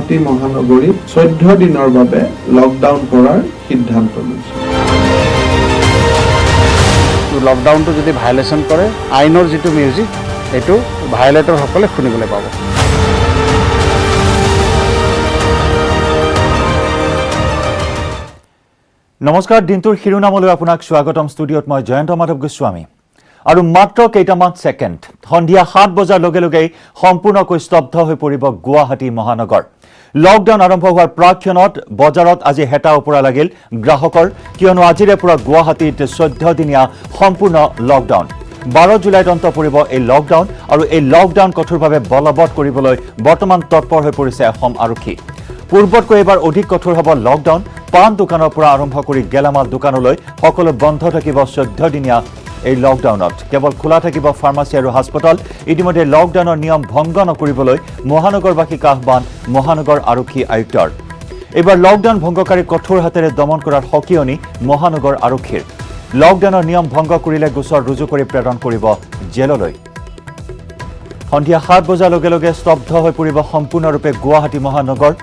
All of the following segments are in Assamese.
গুৱাহাটী মহানগৰীত 14 দিনৰ বাবে লকডাউন কৰাৰ সিদ্ধান্ত লৈছে। লকডাউনটো যদি ভায়োলেশ্যন কৰে আইনৰ যিটো মিউজিক এইটো ভায়োলেটৰসকলে শুনিবলৈ পাব। নমস্কাৰ, দিনটোৰ শিৰোনামলৈ আপোনাক স্বাগতম। ষ্টুডিঅ'ত মই জয়ন্ত মাধৱ গোস্বামী। আৰু মাত্ৰ কেইটামান ছেকেণ্ড, সন্ধিয়া 7 বজাৰ লগে লগেই সম্পূৰ্ণকৈ স্তব্ধ হৈ পৰিব গুৱাহাটী মহানগৰ। লকডাউন আৰম্ভ হোৱাৰ প্ৰাক্ষণত বজাৰত আজি হেতা ওপৰা লাগিল গ্ৰাহকৰ, কিয়নো আজিৰে পৰা গুৱাহাটীত 14 দিনীয়া সম্পূৰ্ণ লকডাউন। 12 জুলাইত অন্ত পৰিব এই লকডাউন, আৰু এই লকডাউন কঠোৰভাৱে বলবৎ কৰিবলৈ বৰ্তমান তৎপৰ হৈ পৰিছে অসম আৰক্ষী। পূৰ্বতকৈ এইবাৰ অধিক কঠোৰ হ'ব লকডাউন। পাণ দোকানৰ পৰা আৰম্ভ কৰি গেলামাল দোকানলৈ সকলো বন্ধ থাকিব 14 দিনীয়া এই লকডাউনত। কেৱল খোলা থাকিব ফাৰ্মাচী আৰু হাস্পতাল। ইতিমধ্যে লকডাউনৰ নিয়ম ভংগ নকৰিবলৈ মহানগৰবাসীক আহ্বান মহানগৰ আৰক্ষী আয়ুক্তৰ। এইবাৰ লকডাউন ভংগকাৰী কঠোৰ হাতেৰে দমন কৰাৰ সকিয়নি মহানগৰ আৰক্ষীৰ। লকডাউনৰ নিয়ম ভংগ কৰিলে গোচৰ ৰুজু কৰি প্ৰেৰণ কৰিব জেললৈ। সন্ধিয়া 7 বজাৰ লগে লগে স্তব্ধ হৈ পৰিব সম্পূৰ্ণৰূপে গুৱাহাটী মহানগৰ।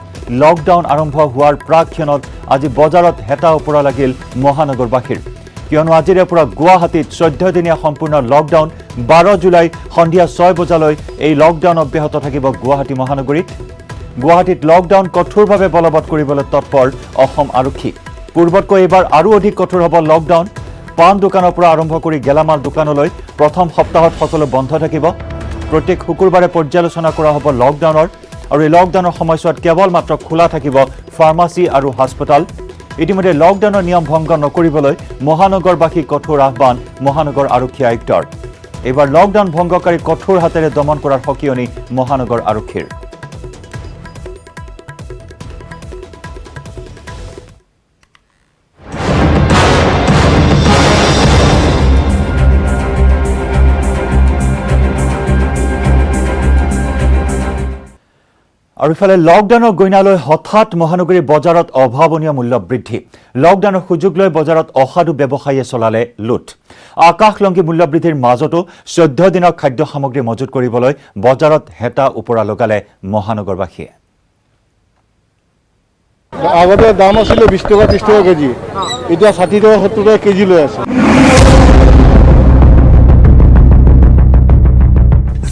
লকডাউন আৰম্ভ হোৱাৰ প্ৰাক্ষণত আজি বজাৰত হেতা ওপৰা লাগিল মহানগৰবাসীৰ, কিয়নো আজিৰে পৰা গুৱাহাটীত 14 দিনীয়া সম্পূৰ্ণ লকডাউন। 12 জুলাই সন্ধিয়া 6 বজালৈ এই লকডাউন অব্যাহত থাকিব গুৱাহাটী মহানগৰীত। গুৱাহাটীত লকডাউন কঠোৰভাৱে বলবৎ কৰিবলৈ তৎপৰ অসম আৰক্ষী। পূৰ্বতকৈ এইবাৰ আৰু অধিক কঠোৰ হ'ব লকডাউন। পাণ দোকানৰ পৰা আৰম্ভ কৰি গেলামাল দোকানলৈ প্ৰথম সপ্তাহত সকলো বন্ধ থাকিব। প্ৰত্যেক শুকুৰবাৰে পৰ্যালোচনা কৰা হ'ব লকডাউনৰ, আৰু এই লকডাউনৰ সময়ছোৱাত কেৱল মাত্ৰ খোলা থাকিব ফাৰ্মাচী আৰু হাস্পতাল। ইতিমধ্যে লকডাউনৰ নিয়ম ভংগ নকৰিবলৈ মহানগৰবাসীক কঠোৰ আহ্বান মহানগৰ আৰক্ষী আয়ুক্তৰ। এইবাৰ লকডাউন ভংগকাৰী কঠোৰ হাতেৰে দমন কৰাৰ সকিয়নি মহানগৰ আৰক্ষীৰ। আৰু ইফালে লকডাউনৰ গইনালৈ হঠাৎ মহানগৰীৰ বজাৰত অভাৱনীয় মূল্য বৃদ্ধি। লকডাউনৰ সুযোগ লৈ বজাৰত অসাধু ব্যৱসায়ীয়ে চলালে লুট। আকাশলংঘী মূল্য বৃদ্ধিৰ মাজতো 14 দিনৰ খাদ্য সামগ্ৰী মজুত কৰিবলৈ বজাৰত হেতা ওপৰা লগালে মহানগৰবাসীয়ে। আগতে দাম আছিলে 20 টকা 30 টকা কেজি, এতিয়া 60 টকা 70 টকা কেজি লৈ আছে।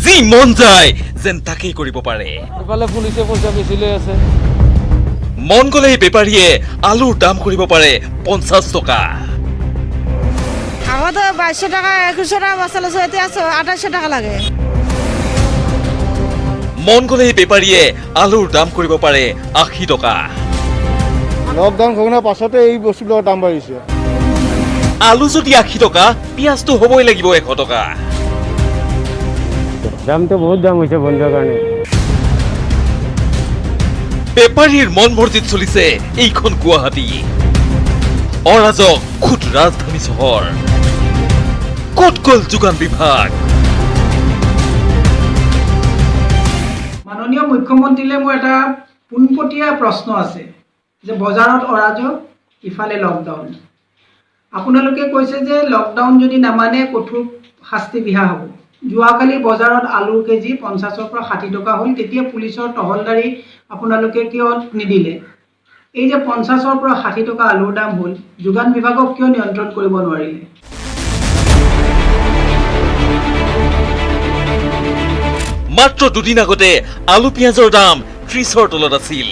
যি মন যায় যেন তাকেই কৰিব পাৰে। ইফালে পুলিচে পইচা বেছি লৈ আছে। মন গ'লেই বেপাৰীয়ে আলুৰ দাম কৰিব পাৰে 50 টকা। আগতে 2200 টাকা 2100 টাকা বস্তা লৈছে, এতিয়া 2800 টাকা লাগে। মন গ'লেই বেপাৰীয়ে আলুৰ দাম কৰিব পাৰে 80 টকা। লকডাউন খোলাৰ পাছতে এই বস্তুবিলাকৰ দাম বাঢ়িছে। আলু যদি 80 টকা, পিঁয়াজটো হ'বই লাগিব 100 টকা। দামটো বহুত দাম হৈছে বন্ধৰ কাৰণে। বেপাৰীৰ মন মৰ্জিত চলিছে এইখন গুৱাহাটী। অৰাজক খুদ ৰাজধানী চহৰ। ক'ত গ'ল যোগান বিভাগ? মাননীয় মুখ্যমন্ত্ৰীলৈ মোৰ এটা পোনপটীয়া প্ৰশ্ন আছে যে বজাৰত অৰাজক, ইফালে লকডাউন। আপোনালোকে কৈছে যে লকডাউন যদি নামানে কঠোৰ শাস্তি বিহা হ'ব। যোৱাকালি বজাৰত আলুৰ কেজি 50ৰ পৰা 60 টকা হ'ল, তেতিয়া পুলিচৰ টহলদাৰী আপোনালোকে কিয় নিদিলে? এই যে 50ৰ পৰা 60 টকা আলুৰ দাম হ'ল, যোগান বিভাগক কিয় নিয়ন্ত্ৰণ কৰিব নোৱাৰিলে? মাত্ৰ দুদিন আগতে আলু পিঁয়াজৰ দাম 30ৰ তলত আছিল।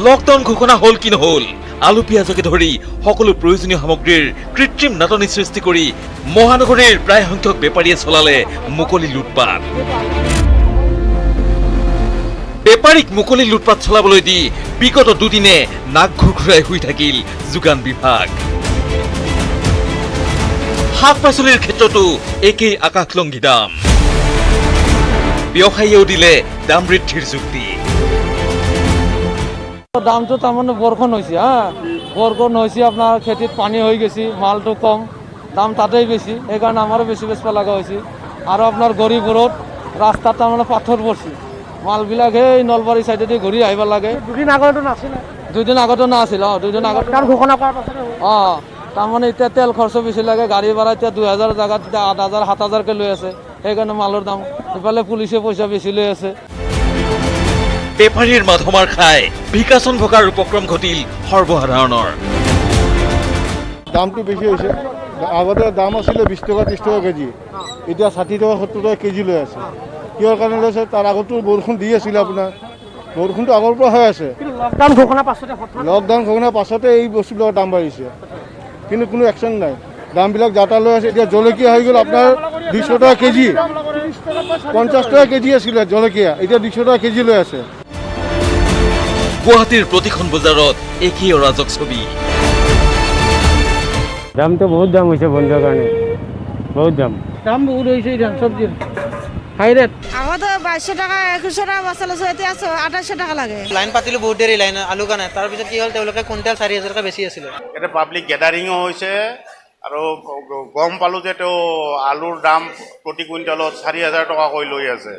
লকডাউন ঘোষণা হ'ল কি নহ'ল, আলু পিঁয়াজকে ধৰি সকলো প্ৰয়োজনীয় সামগ্ৰীৰ কৃত্ৰিম নাটনি সৃষ্টি কৰি মহানগৰীৰ প্ৰায় সংখ্যক বেপাৰীয়ে চলালে মুকলি লুটপাট। বেপাৰীক মুকলি লুটপাট চলাবলৈ দি বিগত দুদিনে নাক ঘুৰঘুৰাই শুই থাকিল যোগান বিভাগ। শাক পাচলিৰ ক্ষেত্ৰতো একেই আকাশলংঘী দাম। ব্যৱসায়ীয়েও দিলে দাম বৃদ্ধিৰ যুক্তি। দামটো তাৰমানে বৰষুণ হৈছে, বৰষুণ হৈছে, আপোনাৰ খেতিত পানী হৈ গৈছে, মালটো কম, দাম তাতেই বেছি, সেইকাৰণে আমাৰো বেছি বেচিব লগা হৈছে। আৰু আপোনাৰ গড়িবোৰত ৰাস্তাত তাৰমানে পাথৰ পৰছে, মালবিলাক সেই নলবাৰী চাইডেদি ঘূৰি আহিব লাগে। দুদিন আগতো নাছিলে, 2 দিন আগতো নাছিল। 2 দিন আগত ঘোষণা কৰাৰ পাছতে তাৰমানে এতিয়া তেল খৰচ বেছি লাগে, গাড়ী ভাড়া এতিয়া 2000 জেগাত এতিয়া 8000 7000কে লৈ আছে, সেইকাৰণে মালৰ দাম। ইফালে পুলিচে পইচা বেছি লৈ আছে। বেপাৰীৰ মাধমাৰ খাই বিকাশন ভকাৰ উপক্ৰম ঘটিল সৰ্বসাধাৰণৰ। দামটো বেছি হৈছে। আগতে দাম আছিলে 20 টকা 30 টকা কেজি, এতিয়া 60 টকা 70 টকা কেজি লৈ আছে। কিহৰ কাৰণে লৈছে? তাৰ আগতো বৰষুণ দি আছিলে, আপোনাৰ বৰষুণটো আগৰ পৰা হৈ আছে। লকডাউন ঘোষণাৰ পাছতে এই বস্তুবিলাকৰ দাম বাঢ়িছে, কিন্তু কোনো একশ্যন নাই। দামবিলাক যাতা লৈ আছে। এতিয়া জলকীয়া হৈ গ'ল আপোনাৰ 200 টকা কেজি, 50 টকা কেজি আছিলে জলকীয়া, এতিয়া 200 টকা কেজি লৈ আছে। গুৱাহাটীৰ প্ৰতিখন বজাৰত একেই অৰাজক ছবি। দামটো বহুত দাম হৈছে বন্ধৰ কাৰণে, বহুত দাম বহুত হৈছে চব্জিৰ হাই ৰেট। আগতে 2200 টাকা 2100 টাকা মছলা লৈছো, এতিয়া 2800 টাকা লাগে। লাইন পাতিলো বহুত দেৰি লাইন আলু কাৰণে, তাৰপিছত কি হ'ল তেওঁলোকে কুইণ্টেল 4000 টকা বেছি আছিলে। এটা পাব্লিক গেডাৰিঙো হৈছে আৰু গম পালোঁ যে তেওঁ আলুৰ দাম প্ৰতি কুইণ্টেলত 4000 টকাকৈ লৈ আছে,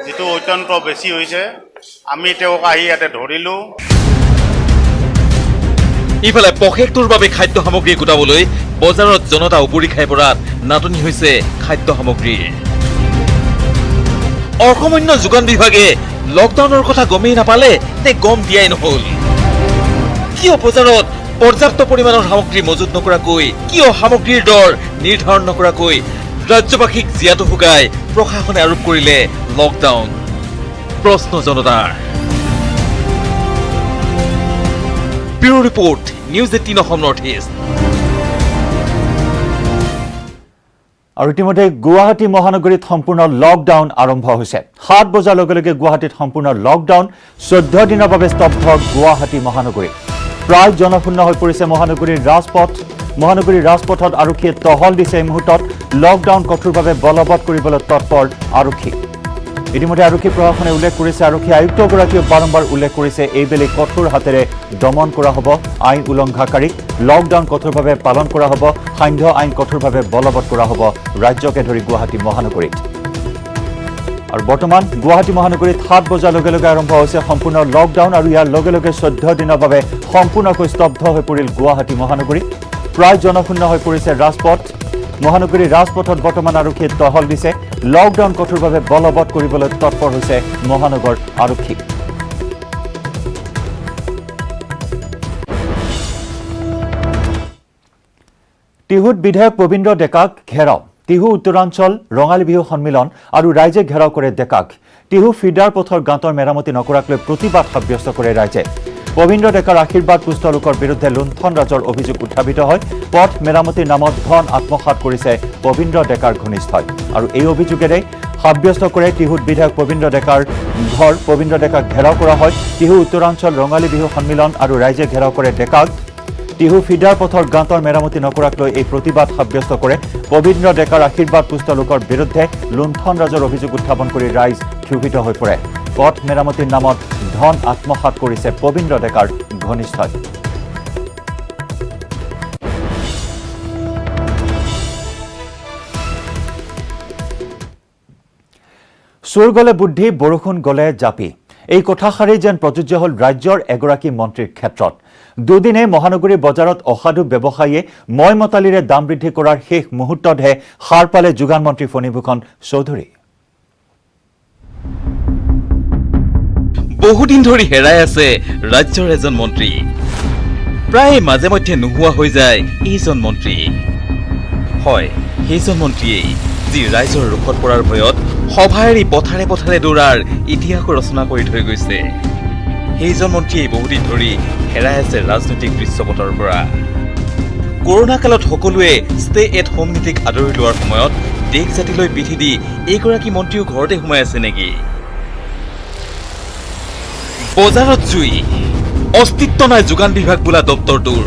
যিটো অত্যন্ত বেছি হৈছে। আমি তেওঁক আহি ইয়াতে ধৰিলোঁ। ইফালে পষেকটোৰ বাবে খাদ্য সামগ্ৰী গোটাবলৈ বজাৰত জনতা উবৰি খাই পৰাত নাটনি হৈছে খাদ্য সামগ্ৰীৰ। অসামান্য যোগান বিভাগে লকডাউনৰ কথা গমেই নাপালে নে গম দিয়াই নহল? কিয় বজাৰত পৰ্যাপ্ত পৰিমাণৰ সামগ্ৰী মজুত নকৰাকৈ, কিয় সামগ্ৰীৰ দৰ নিৰ্ধাৰণ নকৰাকৈ ৰাজ্যবাসীক জীয়াতু শুকাই প্ৰশাসনে আৰোপ কৰিলে লকডাউন? প্ৰশ্ন জনতাৰ। Bureau report, news 18 Assam north east. আৰু ইতিমধ্যে গুৱাহাটী মহানগৰীত সম্পূৰ্ণ লকডাউন আৰম্ভ হৈছে। 7 বজাৰ লগে লগে গুৱাহাটীত সম্পূৰ্ণ লকডাউন। 14 দিনৰ বাবে স্তব্ধ গুৱাহাটী মহানগৰী। প্ৰায় জনশূন্য হৈ পৰিছে মহানগৰীৰ ৰাজপথ। মহানগৰীৰ ৰাজপথত আৰক্ষীয়ে টহল দিছে। এই মুহূৰ্তত লকডাউন কঠোৰভাৱে বলবৎ কৰিবলৈ তৎপৰ আৰক্ষী। ইতিমধ্যে আৰক্ষী প্ৰশাসনে উল্লেখ কৰিছে, আৰক্ষী আয়ুক্তগৰাকীয়ে বাৰম্বাৰ উল্লেখ কৰিছে, এইবেলি কঠোৰ হাতেৰে দমন কৰা হ'ব আইন উলংঘাকাৰীক। লকডাউন কঠোৰভাৱে পালন কৰা হ'ব, সান্ধ্য আইন কঠোৰভাৱে বলবৎ কৰা হ'ব ৰাজ্যকে ধৰি গুৱাহাটী মহানগৰীত। আৰু বৰ্তমান গুৱাহাটী মহানগৰীত 7 বজাৰ লগে লগে আৰম্ভ হৈছে সম্পূৰ্ণ লকডাউন, আৰু ইয়াৰ লগে লগে 14 দিনৰ বাবে সম্পূৰ্ণকৈ স্তব্ধ হৈ পৰিল গুৱাহাটী মহানগৰী। প্ৰায় জনশূন্য হৈ পৰিছে ৰাজপথ। মহানগৰীৰ ৰাজপথত বৰ্তমান আৰক্ষীয়ে টহল দিছে। লকডাউন কঠোৰভাৱে বলবৎ কৰিবলৈ তৎপৰ হৈছে মহানগৰ আৰক্ষী। টিহুত বিধায়ক পবিন্দ্ৰ ডেকাক ঘেৰাও। টিহু উত্তৰাঞ্চল ৰঙালী বিহু সন্মিলন আৰু ৰাইজে ঘেৰাও কৰে ডেকাক। টিহু ফিডাৰ পথৰ গাঁতৰ মেৰামতি নকৰাক লৈ প্ৰতিবাদ সাব্যস্ত কৰে ৰাইজে। পবিন্দ্ৰ ডেকাৰ আশীৰ্বাদ পুষ্ট লোকৰ বিৰুদ্ধে লুণ্ঠন ৰাজৰ অভিযোগ উত্থাপিত হয়। পথ মেৰামতিৰ নামত ধন আত্মসাৎ কৰিছে পবিন্দ্ৰ ডেকাৰ ঘনিষ্ঠই, আৰু এই অভিযোগেৰে সাব্যস্ত কৰে টিহুত বিধায়ক পবিন্দ্ৰ ডেকাৰ ঘৰ। পবিন্দ্ৰ ডেকাক ঘেৰাও কৰা হয়। টিহু উত্তৰাঞ্চল ৰঙালী বিহু সন্মিলন আৰু ৰাইজে ঘেৰাও কৰে ডেকাক। টিহু ফিডাৰ পথৰ গাঁতৰ মেৰামতি নকৰাক লৈ এই প্ৰতিবাদ সাব্যস্ত কৰে। পবিন্দ্ৰ ডেকাৰ আশীৰ্বাদ পুষ্ট লোকৰ বিৰুদ্ধে লুণ্ঠন ৰাজৰ অভিযোগ উত্থাপন কৰি ৰাইজ ক্ষোভিত হৈ পৰে। পথ মেৰামতিৰ নামত ধন আত্মসাৎ কৰিছে পবিন্দ্ৰ ডেকাৰ ঘনিষ্ঠই। চোৰ গলে বুদ্ধি, বৰষুণ গলে জাপি, এই কথাষাৰি যেন প্ৰযোজ্য হ'ল ৰাজ্যৰ এগৰাকী মন্ত্ৰীৰ ক্ষেত্ৰত। দুদিনে মহানগৰীৰ বজাৰত অসাধু ব্যৱসায়ীয়ে মইমতালিৰে দাম বৃদ্ধি কৰাৰ শেষ মুহূৰ্ততহে সাৰ পালে যোগান মন্ত্ৰী ফণীভূষণ চৌধুৰী। বহুদিন ধৰি হেৰাই আছে ৰাজ্যৰ এজন মন্ত্ৰী। প্ৰায় মাজে মধ্যে নোহোৱা হৈ যায় এইজন মন্ত্ৰী। হয়, সেইজন মন্ত্ৰীয়েই যি ৰাইজৰ ৰোষত পৰাৰ ভয়ত সভা এৰি পথাৰে পথাৰে দৌৰাৰ ইতিহাস ৰচনা কৰি থৈ গৈছে। সেইজন মন্ত্ৰীয়েই বহুদিন ধৰি হেৰাই আছে ৰাজনৈতিক দৃশ্যপটৰ পৰা। কৰোণা কালত সকলোৱে ষ্টে এট হোম নীতিক আদৰি লোৱাৰ সময়ত দেশ জাতিলৈ পিঠি দি এইগৰাকী মন্ত্ৰীও ঘৰতে সোমাই আছে নেকি? বজাৰত জুই, অস্তিত্ব নাই যোগান বিভাগ বোলা দপ্তৰটোৰ,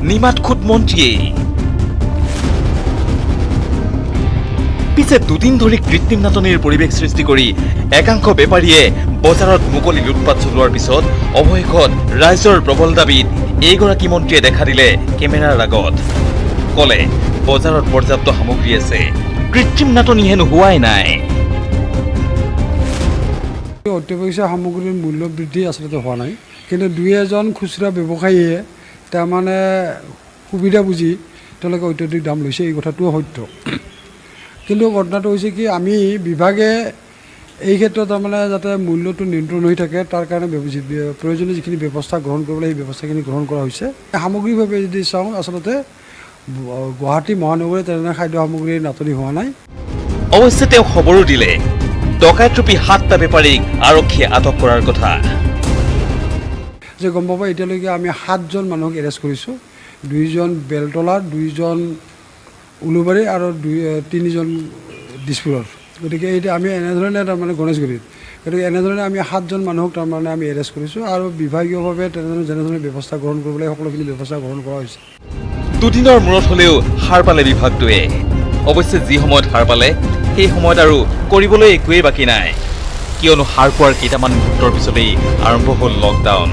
নিমাত খুদ মন্ত্ৰীয়েই। পিছে দুদিন ধৰি কৃত্ৰিম নাটনিৰ পৰিৱেশ সৃষ্টি কৰি একাংশ বেপাৰীয়ে বজাৰত মুকলি লুটপাট চলোৱাৰ পিছত অৱশেষত ৰাইজৰ প্ৰবল দাবীত এইগৰাকী মন্ত্ৰীয়ে দেখা দিলে কেমেৰাৰ আগত। কলে বজাৰত পৰ্যাপ্ত সামগ্ৰী আছে, কৃত্ৰিম নাটনি হেনো হোৱাই নাই। অত্যাৱশ্যকীয় সামগ্ৰীৰ মূল্য বৃদ্ধি আচলতে হোৱা নাই, কিন্তু দুই এজন খুচুৰা ব্যৱসায়ীয়ে তাৰমানে সুবিধা বুজি তেওঁলোকে অত্যাধিক দাম লৈছে, এই কথাটোও সত্য। কিন্তু ঘটনাটো হৈছে কি, আমি বিভাগে এই ক্ষেত্ৰত তাৰমানে যাতে মূল্যটো নিয়ন্ত্ৰণ হৈ থাকে তাৰ কাৰণে প্ৰয়োজনীয় যিখিনি ব্যৱস্থা গ্ৰহণ কৰিব লাগে সেই ব্যৱস্থাখিনি গ্ৰহণ কৰা হৈছে। সামগ্ৰিকভাৱে যদি চাওঁ আচলতে গুৱাহাটী মহানগৰীত তেনে খাদ্য সামগ্ৰীৰ নাটনি হোৱা নাই। অৱশ্যে তেওঁ খবৰো দিলে ডকাইত ৰূপী 7টা বেপাৰীক আৰক্ষীয়ে আটক কৰাৰ কথা। যে গম পাব এতিয়ালৈকে আমি 7জন মানুহক এৰেষ্ট কৰিছোঁ, 2জন বেলতলাৰ, 2জন উলুবাৰী আৰু 3জন দিছপুৰৰ। গতিকে এতিয়া আমি এনেধৰণে তাৰমানে গণেশগুৰিত, গতিকে এনেধৰণে আমি 7জন মানুহক তাৰমানে আমি এৰেষ্ট কৰিছোঁ আৰু বিভাগীয়ভাৱে তেনেধৰণে যেনেধৰণে ব্যৱস্থা গ্ৰহণ কৰিব লাগে সকলোখিনি ব্যৱস্থা গ্ৰহণ কৰা হৈছে। দুদিনৰ মূৰত হ'লেও সাৰ পালে বিভাগটোৱে। অৱশ্যে যি সময়ত সাৰ পালে সেই সময়ত আৰু কৰিবলৈ একোৱেই বাকী নাই, কিয়নো সাৰ পোৱাৰ কেইটামান মুহূৰ্তৰ পিছতেই আৰম্ভ হ'ল লকডাউন।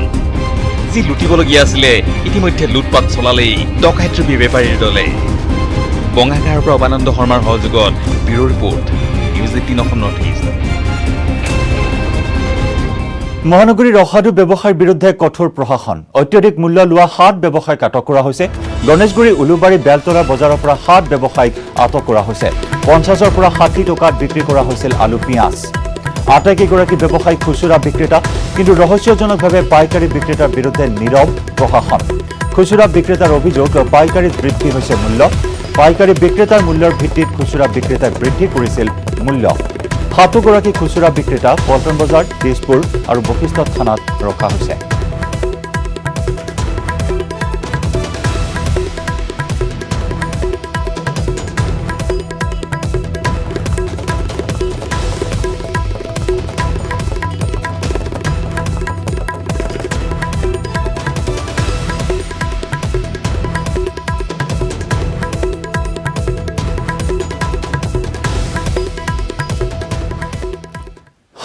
যি লুটিবলগীয়া আছিলে ইতিমধ্যে লুটপাট চলালেই ডকাইতৰূপী বেপাৰীৰ দলে। বঙাইগাঁৱৰ পৰা উপানন্দ শৰ্মাৰ সহযোগত bureau report, news 18 Assam north east. মহানগৰীৰ অসাধু ব্যৱসায়ৰ বিৰুদ্ধে কঠোৰ প্ৰশাসন। অত্যধিক মূল্য লোৱা 7 ব্যৱসায়ীক আটক কৰা হৈছে। গণেশগুৰি, উলুবাৰী, বেলতলা বজাৰৰ পৰা 7 ব্যৱসায়ীক আটক কৰা হৈছে। 50ৰ পৰা 60 টকাত বিক্ৰী কৰা হৈছিল আলু, পিঁয়াজ। আটাইকেইগৰাকী ব্যৱসায়ী খুচুৰা বিক্ৰেতা, কিন্তু ৰহস্যজনকভাৱে পাইকাৰী বিক্ৰেতাৰ বিৰুদ্ধে নীৰৱ প্ৰশাসন। খুচুৰা বিক্ৰেতাৰ অভিযোগ, পাইকাৰীত বৃদ্ধি হৈছে মূল্য। পাইকাৰী বিক্ৰেতাৰ মূল্যৰ ভিত্তিত খুচুৰা বিক্ৰেতাই বৃদ্ধি কৰিছিল মূল্য। 7গৰাকী খুচুৰা বিক্ৰেতা পল্টন বজাৰ, তেজপুৰ আৰু বশিষ্ঠ থানাত ৰখা হৈছে।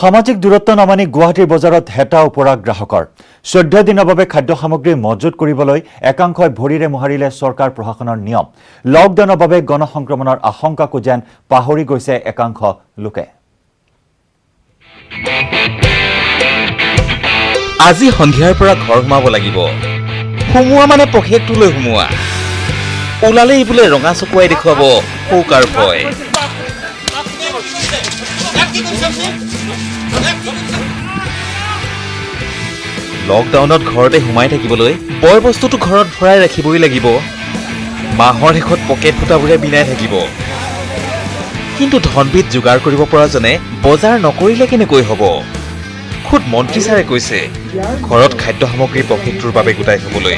সামাজিক দূৰত্ব নামানি গুৱাহাটীৰ বজাৰত হেতা ওপৰা গ্ৰাহকৰ। 14 দিনৰ বাবে খাদ্য সামগ্ৰী মজুত কৰিবলৈ একাংশই ভৰিৰে মোহাৰিলে চৰকাৰ প্ৰশাসনৰ নিয়ম। লকডাউনৰ বাবে গণসংক্ৰমণৰ আশংকাকো যেন পাহৰি গৈছে একাংশ লোকে। আজি সন্ধিয়াৰ পৰা ঘৰ সোমাব লাগিব। সোমোৱা মানে পকেটটোলৈ সোমোৱা। ওলালেই বোলে ৰঙা চকুৱাই দেখুৱাব সৌকাৰ ভয়। লকডাউনত ঘৰতে সোমাই থাকিবলৈ বয় বস্তুটো ঘৰত ভৰাই ৰাখিবই লাগিব। মাহৰ শেষত পকেট ফুটাবোৰে বিনাই থাকিব। কিন্তু ধনবিধ যোগাৰ কৰিব পৰাজনে বজাৰ নকৰিলে কেনেকৈ হ'ব? খুদ মন্ত্ৰী ছাৰে কৈছে ঘৰত খাদ্য সামগ্ৰী পকেটটোৰ বাবে গোটাই থবলৈ।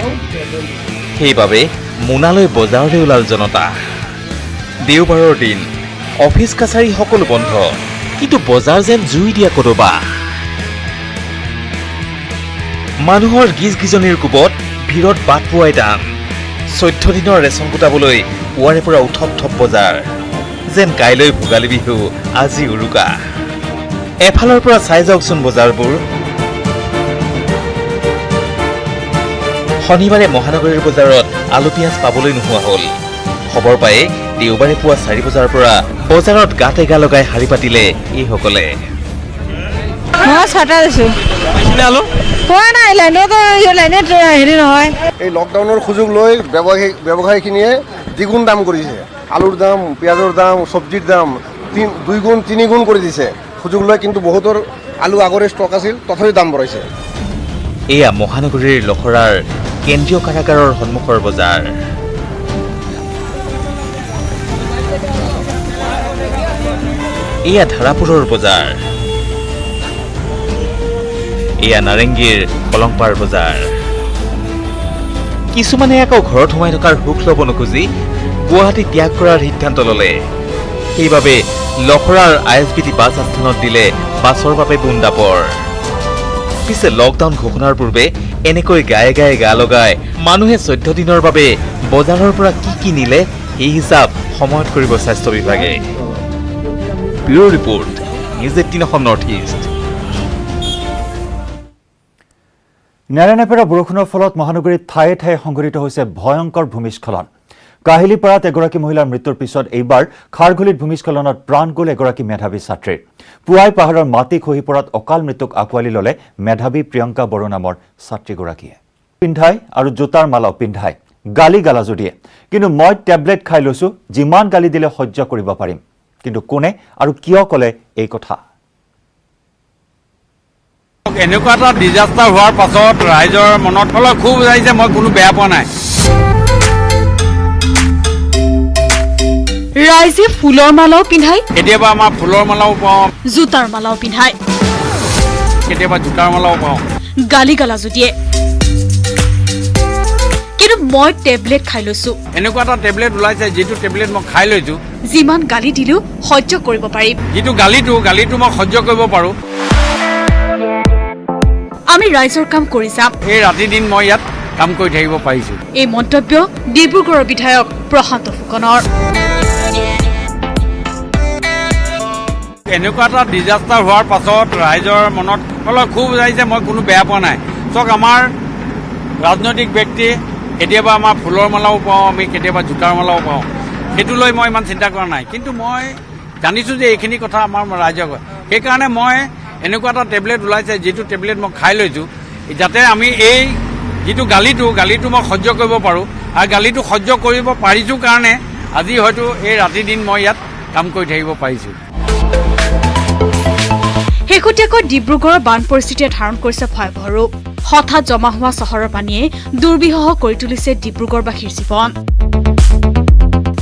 সেইবাবে মোনালৈ বজাৰলৈ ওলাল জনতা। দেওবাৰৰ দিন, অফিচ কাছাৰী সকলো বন্ধ, কিন্তু বজাৰ যেন জুই দিয়া কদবা। মানুহৰ গিজগিজনিৰ কোবত ভিৰত বাট পোৱাই টান। 14 দিনৰ ৰেচন গোটাবলৈ পুৱাৰে পৰা উঠপ থপ বজাৰ। যেন কাইলৈ ভোগালী বিহু, আজি উৰুকা। এফালৰ পৰা চাই যাওকচোন বজাৰবোৰ। শনিবাৰে মহানগৰীৰ বজাৰত আলু, পিঁয়াজ পাবলৈ নোহোৱা হ'ল। খবৰ পায়ে দেওবাৰে পুৱা 4 বজাৰ পৰা বজাৰত গাত এগা লগাই শাৰী পাতিলে এইসকলে। এই লকডাউনৰ সুযোগ লৈ ব্যৱসায়ীখিনিয়ে দ্বিগুণ দাম কৰিছে। আলুৰ দাম, পিঁয়াজৰ দাম, চব্জিৰ দাম 2 গুণ 3 গুণ কৰি দিছে সুযোগ লৈ। কিন্তু বহুতৰ আলু আগৰে ষ্টক আছিল, তথাপি দাম বঢ়াইছে। এয়া মহানগৰীৰ লখৰাৰ কেন্দ্ৰীয় কাৰাগাৰৰ সন্মুখৰ বজাৰ। এয়া ধাৰাপুৰৰ বজাৰ। এয়া নাৰেংগীৰ কলংপাৰ বজাৰ। কিছুমানে আকৌ ঘৰত সোমাই থকাৰ সুখ ল'ব নোখোজি গুৱাহাটী ত্যাগ কৰাৰ সিদ্ধান্ত ল'লে। সেইবাবে লখৰাৰ ISBT বাছ আস্থানত দিলে বাছৰ বাবে বুন্দাপৰ। পিছে লকডাউন ঘোষণাৰ পূৰ্বে এনেকৈ গায়ে গায়ে গা লগাই মানুহে 14 দিনৰ বাবে বজাৰৰ পৰা কি নিলে সেই হিচাপ সময়ত কৰিব স্বাস্থ্য বিভাগে। Bureau report, news 18 Assam north east. নেৰানেপেৰা বৰষুণৰ ফলত মহানগৰীত ঠায়ে ঠায়ে সংঘটিত হৈছে ভয়ংকৰ ভূমিস্খলন। কাহিলীপাৰাত এগৰাকী মহিলাৰ মৃত্যুৰ পিছত এইবাৰ খাৰঘুলিত ভূমিস্খলনত প্ৰাণ গ'ল এগৰাকী মেধাৱী ছাত্ৰীৰ। পুৱাই পাহাৰৰ মাটি খহি পৰাত অকাল মৃত্যুক আঁকোৱালি ল'লে মেধাৱী প্ৰিয়ংকা বড়ো নামৰ ছাত্ৰীগৰাকীয়ে। পিন্ধাই আৰু জোতাৰ মালাও পিন্ধাই গালি গালাজো দিয়ে। কিন্তু মই টেবলেট খাই লৈছোঁ, যিমান গালি দিলে সহ্য কৰিব পাৰিম। কিন্তু কোনে আৰু কিয় ক'লে এই কথা? চাওক এনেকুৱা এটা ডিজাষ্টাৰ হোৱাৰ পাছত ৰাইজৰ মনত অলপ ক্ষোভ আহিছে, মই কোনো বেয়া পোৱা নাই। ৰাইজে ফুলৰ মালাও পিন্ধাই, কেতিয়াবা আমাৰ ফুলৰ মালাও পাওঁ, জোতাৰ মালাও পিন্ধাই, কেতিয়াবা জোতাৰ মালাও পাওঁ, গালি গালাজো দিয়ে। কিন্তু মই টেবলেট খাই লৈছো। এনেকুৱা এটা টেবলেট ওলাইছে যিটো টেবলেট মই খাই লৈছো, যিমান গালি দিলেও সহ্য কৰিব পাৰিম। যিটো গালিটো মই সহ্য কৰিব পাৰো। আমি ৰাইজৰ কাম কৰি যাম। এই ৰাতি দিন মই ইয়াত কাম কৰি থাকিব পাৰিছো। এই মন্তব্য ডিব্ৰুগড়ৰ বিধায়ক প্ৰশান্ত ফুকনৰ। এনেকুৱা এটা ডিজাষ্টাৰ হোৱাৰ পাছত ৰাইজৰ মনত অলপ ক্ষোভ আহিছে, মই কোনো বেয়া পোৱা নাই। চাওক আমাৰ ৰাজনৈতিক ব্যক্তি কেতিয়াবা আমাৰ ফুলৰ মালাও পাওঁ, আমি কেতিয়াবা জোতাৰ মালাও পাওঁ, সেইটো লৈ মই ইমান চিন্তা কৰা নাই। কিন্তু মই জানিছোঁ যে এইখিনি কথা আমাৰ ৰাইজক, সেইকাৰণে মই এনেকুৱা এটা টেবলেট ওলাইছে যিটো টেবলেট মই খাই লৈছোঁ, যাতে আমি এই যিটো গালিটো মই সহ্য কৰিব পাৰোঁ। আৰু গালিটো সহ্য কৰিব পাৰিছোঁ কাৰণে আজি হয়তো এই ৰাতি দিন মই ইয়াত কাম কৰি থাকিব পাৰিছোঁ। শেহতীয়াকৈ ডিব্ৰুগড়ৰ বান পৰিস্থিতিয়ে ধাৰণ কৰিছে ভয়াৱহ ৰূপ। হঠাৎ জমা হোৱা চহৰৰ পানীয়ে দুৰ্বিষহ কৰি তুলিছে ডিব্ৰুগড়বাসীৰ জীৱন।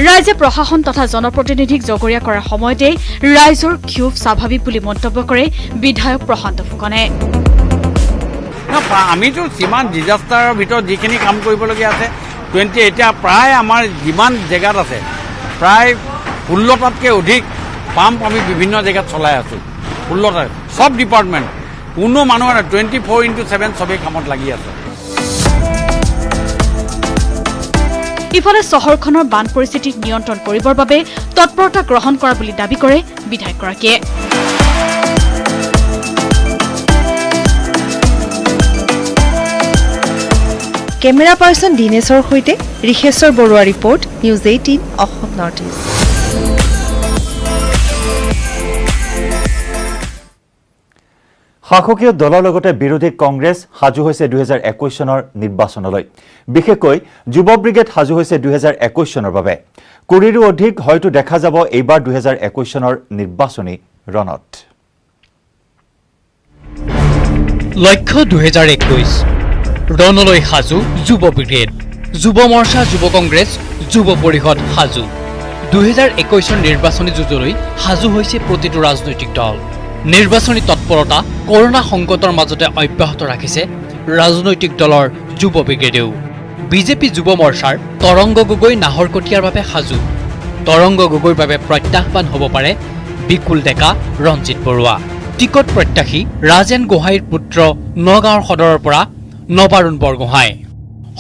ৰাইজে প্ৰশাসন তথা জনপ্ৰতিনিধিক জগৰীয়া কৰাৰ সময়তে ৰাইজৰ ক্ষোভ স্বাভাৱিক বুলি মন্তব্য কৰে বিধায়ক প্ৰশান্ত ফুকনে। আমিতো যিমান ডিজাষ্টাৰৰ ভিতৰত যিখিনি কাম কৰিবলগীয়া আছে, এতিয়া প্ৰায় আমাৰ যিমান জেগাত আছে প্ৰায় 16টাতকৈ অধিক পাম্প আমি বিভিন্ন জেগাত চলাই আছোঁ। 16টা সব ডিপাৰ্টমেণ্ট, কোনো মানুহ 24/7 চবেই কামত লাগি আছে। ইফালে চহৰখনৰ বান পৰিস্থিতিক নিয়ন্ত্ৰণ কৰিবৰ বাবে তৎপৰতা গ্ৰহণ কৰা বুলি দাবী কৰে বিধায়কগৰাকীয়ে। কেমেৰা পাৰ্চন দীনেশৰ সৈতে Risheswar Baruah report, news 18 Assam north east. শাসকীয় দলৰ লগতে বিৰোধী কংগ্ৰেছ সাজু হৈছে 2021 চনৰ নিৰ্বাচনলৈ। বিশেষকৈ যুৱ ব্ৰিগেড সাজু হৈছে 2021 চনৰ বাবে। কোটিৰো অধিক হয়তো দেখা যাব এইবাৰ 2021 চনৰ নিৰ্বাচনী ৰণত। লক্ষ্য 2021 ৰণলৈ সাজু যুৱ ব্ৰিগেড, যুৱ মৰ্চা, যুৱ কংগ্ৰেছ, যুৱ পৰিষদ সাজু। 2021 নিৰ্বাচনী যুঁজলৈ সাজু হৈছে প্ৰতিটো ৰাজনৈতিক দল। নিৰ্বাচনী তৎপৰতা কৰোনা সংকটৰ মাজতে অব্যাহত ৰাখিছে ৰাজনৈতিক দলৰ যুৱ ব্ৰিগেডেও। বিজেপি যুৱ মৰ্চাৰ তৰংগ গগৈ নাহৰকটীয়াৰ বাবে সাজু। তৰংগ গগৈৰ বাবে প্ৰত্যাহ্বান হ'ব পাৰে বিকুল ডেকা, ৰঞ্জিত বৰুৱা। টিকট প্ৰত্যাশী ৰাজেন গোহাঁইৰ পুত্ৰ নগাঁৱৰ সদৰৰ পৰা নবাৰুণ বৰগোহাঁই।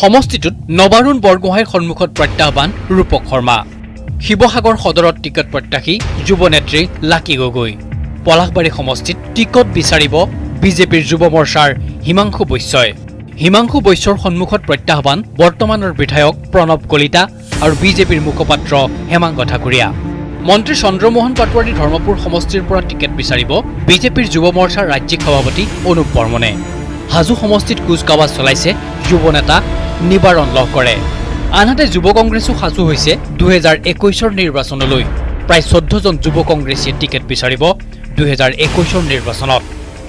সমষ্টিটোত নবাৰুণ বৰগোহাঁইৰ সন্মুখত প্ৰত্যাহ্বান ৰূপক শৰ্মা। শিৱসাগৰ সদৰত টিকট প্ৰত্যাশী যুৱ নেত্ৰী লাকি গগৈ। পলাশবাৰী সমষ্টিত টিকট বিচাৰিব বিজেপিৰ যুৱ মৰ্চাৰ হিমাংশু বৈশ্যই। হিমাংশু বৈশ্যৰ সন্মুখত প্ৰত্যাহ্বান বৰ্তমানৰ বিধায়ক প্ৰণৱ কলিতা আৰু বিজেপিৰ মুখপাত্ৰ হেমাংগ ঠাকুৰীয়া। মন্ত্ৰী চন্দ্ৰমোহন পাটোৱাৰী ধৰ্মপুৰ সমষ্টিৰ পৰা টিকট বিচাৰিব বিজেপিৰ যুৱ মৰ্চাৰ ৰাজ্যিক সভাপতি অনুপ বৰ্মনে। হাজো সমষ্টিত কুচকাৱাজ চলাইছে যুৱ নেতা নিবাৰণ লহকৰে। আনহাতে যুৱ কংগ্ৰেছো সাজু হৈছে 2021 নিৰ্বাচনলৈ। প্ৰায় 14জন যুৱ কংগ্ৰেছীয়ে টিকট বিচাৰিব 2021 নিৰ্বাচনত।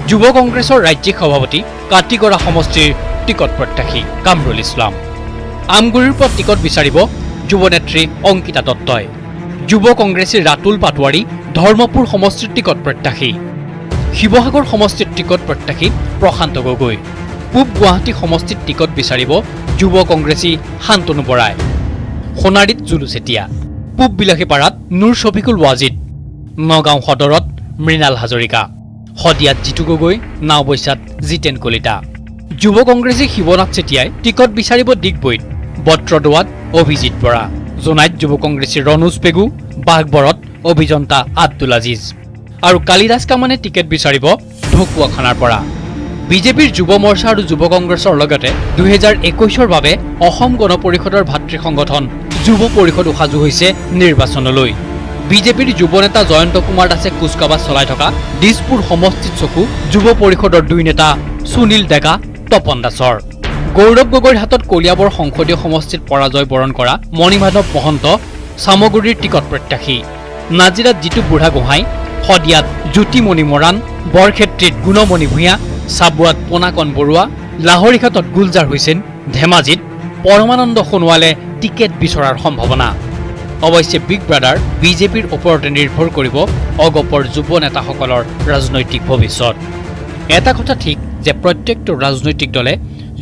যুৱ কংগ্ৰেছৰ ৰাজ্যিক সভাপতি কাটিগড়া সমষ্টিৰ টিকট প্ৰত্যাশী কামৰুল ইছলাম। আমগুৰিৰ পৰা টিকট বিচাৰিব যুৱ নেত্ৰী অংকিতা দত্তই। যুৱ কংগ্ৰেছী ৰাতুল পাটোৱাৰী ধৰ্মপুৰ সমষ্টিৰ টিকট প্ৰত্যাশী। শিৱসাগৰ সমষ্টিত টিকট প্ৰত্যাশী প্ৰশান্ত গগৈ। পূব গুৱাহাটী সমষ্টিত টিকট বিচাৰিব যুৱ কংগ্ৰেছী শান্তনু বৰাই। সোণাৰীত জুলু চেতিয়া। পূব বিলাসীপাৰাত নুৰ শফিকুল ৱাজিদ। নগাঁও সদৰত মৃণাল হাজৰিকা। শদিয়াত জিতু গগৈ, নাওবৈচাত জিতেন কলিতা। যুৱ কংগ্ৰেছী শিৱনাথ চেতিয়াই টিকট বিচাৰিব ডিগবৈত। বত্ৰদোৱাত অভিজিত বৰা। জোনাইত যুৱ কংগ্ৰেছী ৰণোজ পেগু, বাঘবৰত অভিযন্তা আব্দুল আজিজ। আৰু কালিদাস কামানে টিকট বিচাৰিব ঢকুৱাখানাৰ পৰা। বিজেপিৰ যুৱ মৰ্চা আৰু যুৱ কংগ্ৰেছৰ লগতে 2021 বাবে অসম গণ পৰিষদৰ ভাতৃ সংগঠন যুৱ পৰিষদো সাজু হৈছে নিৰ্বাচনলৈ। বিজেপিৰ যুৱ নেতা জয়ন্ত কুমাৰ দাসে কুচকাৱাজ চলাই থকা দিছপুৰ সমষ্টিত চকু যুৱ পৰিষদৰ 2 নেতা সুনীল ডেকা, তপন দাসৰ। গৌৰৱ গগৈৰ হাতত কলিয়াবৰ সংসদীয় সমষ্টিত পৰাজয় বৰণ কৰা মণিমাধৱ মহন্ত চামগুৰিৰ টিকট প্ৰত্যাশী। নাজিৰাত জিতু বুঢ়াগোহাঁই, শদিয়াত জ্যোতিমণি মৰাণ, বৰক্ষেত্ৰীত গুণমণি ভূঞা, চাবুৱাত পোনাকণ বৰুৱা, লাহৰীঘাটত গুলজাৰ হুছেইন, ধেমাজিত পৰমানন্দ সোণোৱালে টিকেট বিচৰাৰ সম্ভাৱনা। অৱশ্যে বিগ ব্ৰাদাৰ বিজেপিৰ ওপৰতে নিৰ্ভৰ কৰিব অগপৰ যুৱ নেতাসকলৰ ৰাজনৈতিক ভৱিষ্যত। এটা কথা ঠিক যে প্ৰত্যেকটো ৰাজনৈতিক দলে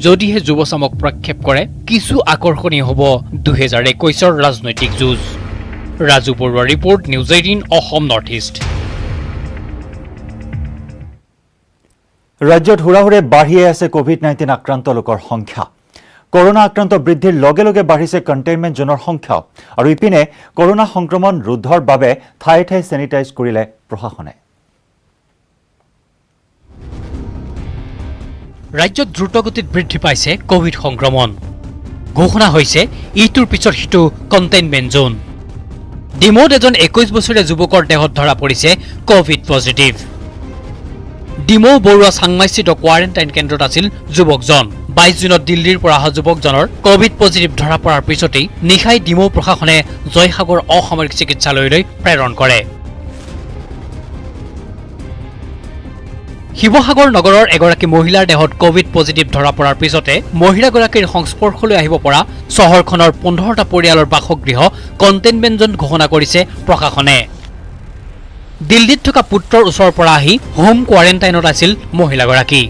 যদিহে যুৱচামক প্ৰক্ষেপ কৰে কিছু আকৰ্ষণীয় হ'ব 2021 ৰাজনৈতিক যুঁজ। Raju Baruah report, news 18 Assam north east. ৰাজ্যত হুৰাহুৰে বাঢ়িয়ে আছে কোভিড-19 আক্ৰান্ত লোকৰ সংখ্যা। কৰোনা আক্ৰান্ত বৃদ্ধিৰ লগে লগে বাঢ়িছে কণ্টেইনমেণ্ট জোনৰ সংখ্যাও। আৰু ইপিনে কৰোনা সংক্ৰমণ ৰোধৰ বাবে ঠায়ে ঠায়ে চেনিটাইজ কৰিলে প্ৰশাসনে। ৰাজ্যত দ্ৰুতগতিত বৃদ্ধি পাইছে কোভিড সংক্ৰমণ। ঘোষণা হৈছে ইটোৰ পিছত সিটো কণ্টেইনমেণ্ট জোন। ডিমৌত এজন 21 বছৰীয়া যুৱকৰ দেহত ধৰা পৰিছে কোভিড পজিটিভ। ডিমৌ বৰুৱা চাংমাইস্থিত কোৱাৰেণ্টাইন কেন্দ্ৰত আছিল যুৱকজন। 22 জুনত দিল্লীৰ পৰা অহা যুৱকজনৰ কোভিড পজিটিভ ধৰা পৰাৰ পিছতেই নিশাই ডিমৌ প্ৰশাসনে জয়সাগৰ অসামৰিক চিকিৎসালয়লৈ প্ৰেৰণ কৰে। শিৱসাগৰ নগৰৰ এগৰাকী মহিলাৰ দেহত কোভিড পজিটিভ ধৰা পৰাৰ পিছতে মহিলাগৰাকীৰ সংস্পৰ্শলৈ আহিব পৰা চহৰখনৰ 15টা পৰিয়ালৰ বাসগৃহ কণ্টেইনমেণ্ট জোন ঘোষণা কৰিছে প্ৰশাসনে। দিল্লীত থকা পুত্ৰৰ ওচৰৰ পৰা আহি হোম কোৱাৰেণ্টাইনত আছিল মহিলাগৰাকী।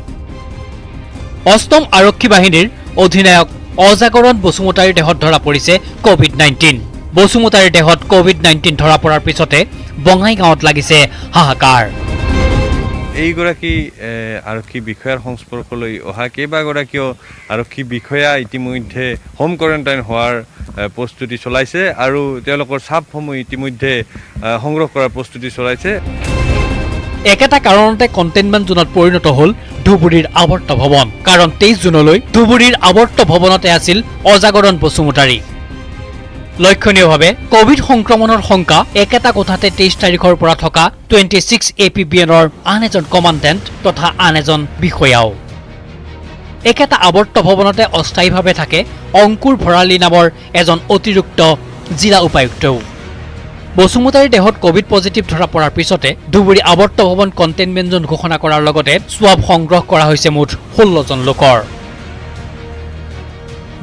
8ম আৰক্ষী বাহিনীৰ অধিনায়ক অজাগৰণ বসুমতাৰীৰ দেহত ধৰা পৰিছে কোভিড-19। বসুমতাৰীৰ দেহত কোভিড-19 ধৰা পৰাৰ পিছতে বঙাইগাঁৱত লাগিছে হাহাকাৰ। এইগৰাকী আৰক্ষী বিষয়াৰ সংস্পৰ্শলৈ অহা কেইবাগৰাকীও আৰক্ষী বিষয়া ইতিমধ্যে হোম কোৱাৰেণ্টাইন হোৱাৰ প্ৰস্তুতি চলাইছে আৰু তেওঁলোকৰ চাপসমূহ ইতিমধ্যে সংগ্ৰহ কৰাৰ প্ৰস্তুতি চলাইছে। একেটা কাৰণতে কণ্টেইনমেণ্ট জোনত পৰিণত হ'ল ধুবুৰীৰ আৱৰ্ত ভৱন। কাৰণ 23 জুনলৈ ধুবুৰীৰ আৱৰ্ত ভৱনতে আছিল অজাগৰণ বসুমতাৰী। লক্ষণীয়ভাৱে কোভিড সংক্ৰমণৰ শংকা একেটা কোঠাতে 23 তাৰিখৰ পৰা থকা 26 APBNৰ আন এজন কমাণ্ডেণ্ট তথা আন এজন বিষয়াও। একেটা আৱৰ্ত ভৱনতে অস্থায়ীভাৱে থাকে অংকুৰ ভৰালী নামৰ এজন অতিৰিক্ত জিলা উপায়ুক্তও। বসুমতাৰীৰ দেহত কোভিড পজিটিভ ধৰা পৰাৰ পিছতে ধুবুৰী আৱৰ্ত ভৱন কণ্টেইনমেণ্ট জোন ঘোষণা কৰাৰ লগতে স্বাব সংগ্ৰহ কৰা হৈছে মুঠ 16 জন লোকৰ।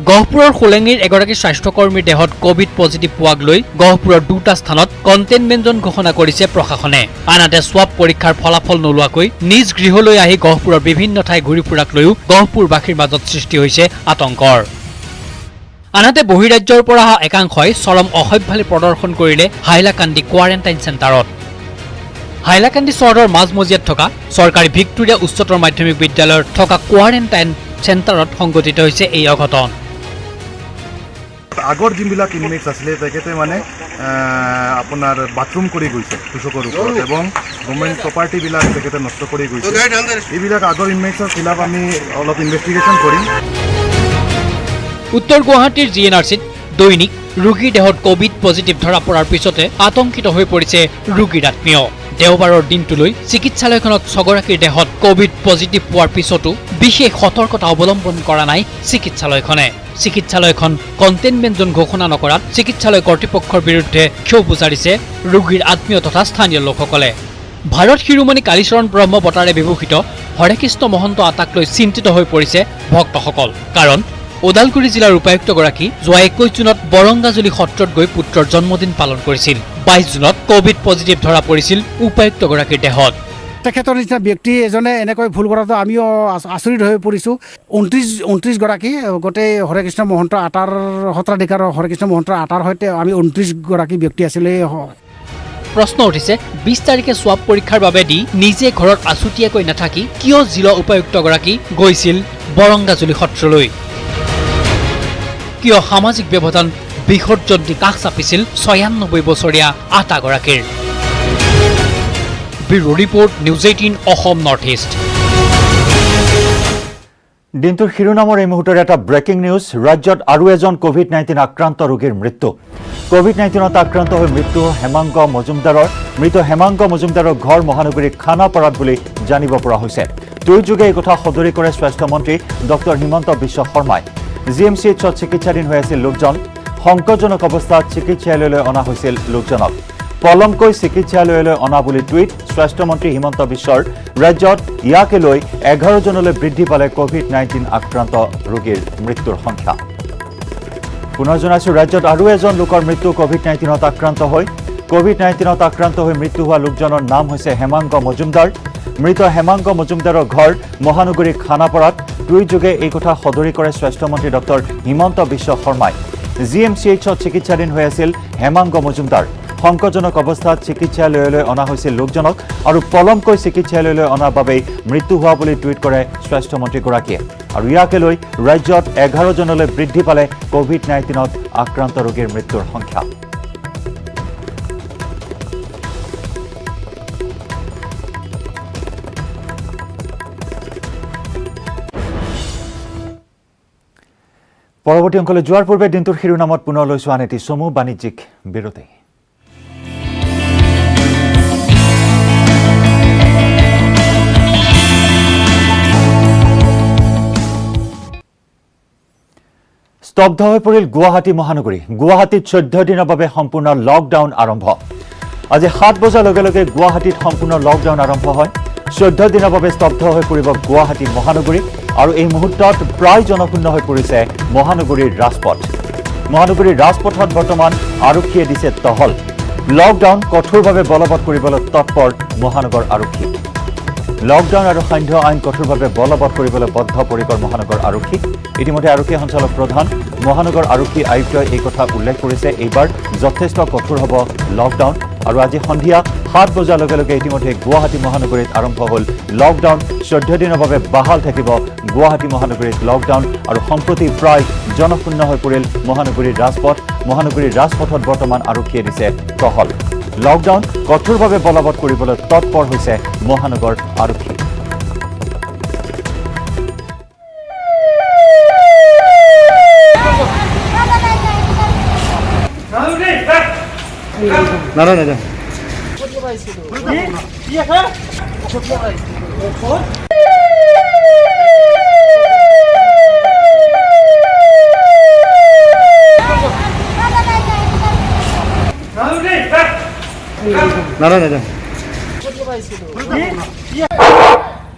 গহপুৰৰ সোলেঙিৰ এগৰাকী স্বাস্থ্যকৰ্মীৰ দেহত কোভিড পজিটিভ পোৱাক লৈ গহপুৰৰ 2টা স্থানত কণ্টেইনমেণ্ট জোন ঘোষণা কৰিছে প্ৰশাসনে। আনহাতে স্বাব পৰীক্ষাৰ ফলাফল নোলোৱাকৈ নিজ গৃহলৈ আহি গহপুৰৰ বিভিন্ন ঠাই ঘূৰি ফুৰাক লৈও গহপুৰবাসীৰ মাজত সৃষ্টি হৈছে আতংকৰ। আনহাতে বহিৰাজ্যৰ পৰা অহা একাংশই চৰম অসভ্যালি প্ৰদৰ্শন কৰিলে হাইলাকান্দি কোৱাৰেণ্টাইন চেণ্টাৰত। হাইলাকান্দি চহৰৰ মাজমজিয়াত থকা চৰকাৰী ভিক্টোৰিয়া উচ্চতৰ মাধ্যমিক বিদ্যালয়ত থকা কোৱাৰেণ্টাইন চেণ্টাৰত সংঘটিত হৈছে এই অঘটন। আগৰ যিবিলাক ইনমেটছ আছিলে তেখেতে মানে আপোনাৰ বাথৰুম কৰি গৈছে কৃষকৰ ওপৰত এবং গভৰ্ণমেণ্ট প্ৰপাৰ্টিবিলাক তেখেতে নষ্ট কৰি গৈছে। এইবিলাক আগৰ ইনমেটছৰ খিলাফ আমি অলপ ইনভেষ্টিগেশ্যন কৰিম। উত্তৰ গুৱাহাটীৰ GNRCত দৈনিক ৰোগীৰ দেহত কোভিড পজিটিভ ধৰা পৰাৰ পিছতে আতংকিত হৈ পৰিছে ৰোগীৰ আত্মীয়। দেওবাৰৰ দিনটোলৈ চিকিৎসালয়খনত 6গৰাকীৰ দেহত কোভিড পজিটিভ পোৱাৰ পিছতো বিশেষ সতৰ্কতা অৱলম্বন কৰা নাই চিকিৎসালয়খনে। চিকিৎসালয়খন কণ্টেইনমেণ্ট জোন ঘোষণা নকৰাত চিকিৎসালয় কৰ্তৃপক্ষৰ বিৰুদ্ধে ক্ষোভ উজাৰিছে ৰোগীৰ আত্মীয় তথা স্থানীয় লোকসকলে। ভাৰত শিৰোমণি কালীচৰণ ব্ৰহ্ম বঁটাৰে বিভূষিত হৰেকৃষ্ণ মহন্ত আতাক লৈ চিন্তিত হৈ পৰিছে ভক্তসকল। কাৰণ ওদালগুৰি জিলাৰ উপায়ুক্তগৰাকী যোৱা 21 জুনত বৰংগাজুলি সত্ৰত গৈ পুত্ৰৰ জন্মদিন পালন কৰিছিল। 22 জুনত কোভিড পজিটিভ ধৰা পৰিছিল উপায়ুক্তগৰাকীৰ দেহত। তেখেতৰ নিচিনা ব্যক্তি এজনে এনেকৈ ভুল কৰাটো আমিও আচৰিত হৈ পৰিছোঁ। 29 গৰাকী গোটেই হৰেকৃষ্ণ মহন্ত আটাৰ সত্ৰাধিকাৰ হৰেকৃষ্ণ মহন্তৰ আটাৰ সৈতে আমি 29 গৰাকী ব্যক্তি আছিলে। প্ৰশ্ন উঠিছে 20 তাৰিখে স্বাব পৰীক্ষাৰ বাবে দি নিজে ঘৰত আছুতীয়াকৈ নাথাকি কিয় জিলা উপায়ুক্তগৰাকী গৈছিল বৰংগাজুলি সত্ৰলৈ? কিয় সামাজিক ব্যৱধান বিসৰ্জন দি কাষ চাপিছিল 96 বছৰীয়া আটাগৰাকীৰ? Bureau report, news 18 Assam north East. দিনটোৰ শিৰোনামৰ এই মুহূৰ্তৰ এটা ব্ৰেকিং নিউজ। ৰাজ্যত আৰু এজন কোভিড-19 আক্ৰান্ত ৰোগীৰ মৃত্যু। কোভিড-19ত আক্ৰান্ত হৈ মৃত্যু হেমাংগ মজুমদাৰৰ। মৃত হেমাংগ মজুমদাৰৰ ঘৰ মহানগৰীৰ খানাপাৰাত বুলি জানিব পৰা হৈছে। টুইটযোগে এই কথা সদৰি কৰে স্বাস্থ্যমন্ত্ৰী ডক্টৰ হিমন্ত বিশ্ব শৰ্মাই। GMCHত চিকিৎসাধীন হৈ আছিল লোকজন। সংকটজনক অৱস্থাত চিকিৎসালয়লৈ অনা হৈছিল লোকজনক। পলমকৈ চিকিৎসালয়লৈ অনা বুলি টুইট স্বাস্থ্যমন্ত্ৰী হিমন্ত বিশ্বৰ ৰাজ্যত ইয়াকে লৈ 11 জনলৈ বৃদ্ধি পালে কোভিড-19 আক্ৰান্ত ৰোগীৰ মৃত্যুৰ সংখ্যা পুনৰ জনাইছো ৰাজ্যত আৰু এজন লোকৰ মৃত্যু কোভিড-19ত আক্ৰান্ত হৈ কোভিড-19ত আক্ৰান্ত হৈ মৃত্যু হোৱা লোকজনৰ নাম হৈছে হেমাংগ মজুমদাৰ মৃত হেমাংগ মজুমদাৰৰ ঘৰ মহানগৰী খানাপাৰাত টুইটযোগে এই কথা সদৰি কৰে স্বাস্থ্যমন্ত্ৰী ডক্টৰ হিমন্ত বিশ্ব শৰ্মাই জিএমচিএইচত চিকিৎসাধীন হৈ আছিল হেমাংগ মজুমদাৰ সংকটজনক অৱস্থাত চিকিৎসালয়লৈ অনা হৈছিল লোকজনক আৰু পলমকৈ চিকিৎসালয়লৈ অনাৰ বাবেই মৃত্যু হোৱা বুলি টুইট কৰে স্বাস্থ্যমন্ত্ৰীগৰাকীয়ে আৰু ইয়াকে লৈ ৰাজ্যত 11 জনলৈ বৃদ্ধি পালে কোভিড-19ত আক্ৰান্ত ৰোগীৰ মৃত্যুৰ সংখ্যা পৰৱৰ্তী অংকলৈ যোৱাৰ পূৰ্বে দিনটোৰ শিৰোনামত পুনৰ লৈছো আন এটি চমু বাণিজ্যিক বিৰতি স্তব্ধ হৈ পৰিল গুৱাহাটী মহানগৰী গুৱাহাটীত 14 দিনৰ বাবে সম্পূৰ্ণ লকডাউন আৰম্ভ আজি 7 বজাৰ লগে লগে গুৱাহাটীত সম্পূৰ্ণ লকডাউন আৰম্ভ হয় 14 দিনৰ বাবে স্তব্ধ হৈ পৰিব গুৱাহাটী মহানগৰী আৰু এই মুহূৰ্তত প্ৰায় জনশূন্য হৈ পৰিছে মহানগৰীৰ ৰাজপথত বৰ্তমান আৰক্ষীয়ে দিছে টহল লকডাউন কঠোৰভাৱে বলবৎ কৰিবলৈ তৎপৰ মহানগৰ আৰক্ষী লকডাউন আৰু সান্ধ্য আইন কঠোৰভাৱে বলবৎ কৰিবলৈ বদ্ধপৰিকৰ মহানগৰ আৰক্ষী ইতিমধ্যে আৰক্ষী সঞ্চালক প্ৰধান মহানগৰ আৰক্ষী আয়ুক্তই এই কথা উল্লেখ কৰিছে এইবাৰ যথেষ্ট কঠোৰ হ'ব লকডাউন আৰু আজি সন্ধিয়া 7 বজাৰ লগে লগে ইতিমধ্যে গুৱাহাটী মহানগৰীত আৰম্ভ হ'ল লকডাউন 14 দিনৰ বাবে বাহাল থাকিব গুৱাহাটী মহানগৰীত লকডাউন আৰু সম্প্ৰতি প্ৰায় জনশূন্য হৈ পৰিল মহানগৰীৰ ৰাজপথত বৰ্তমান আৰক্ষীয়ে দিছে টহল লকডাউন কঠোৰভাৱে বলবৎ কৰিবলৈ তৎপৰ হৈছে মহানগৰ আৰক্ষী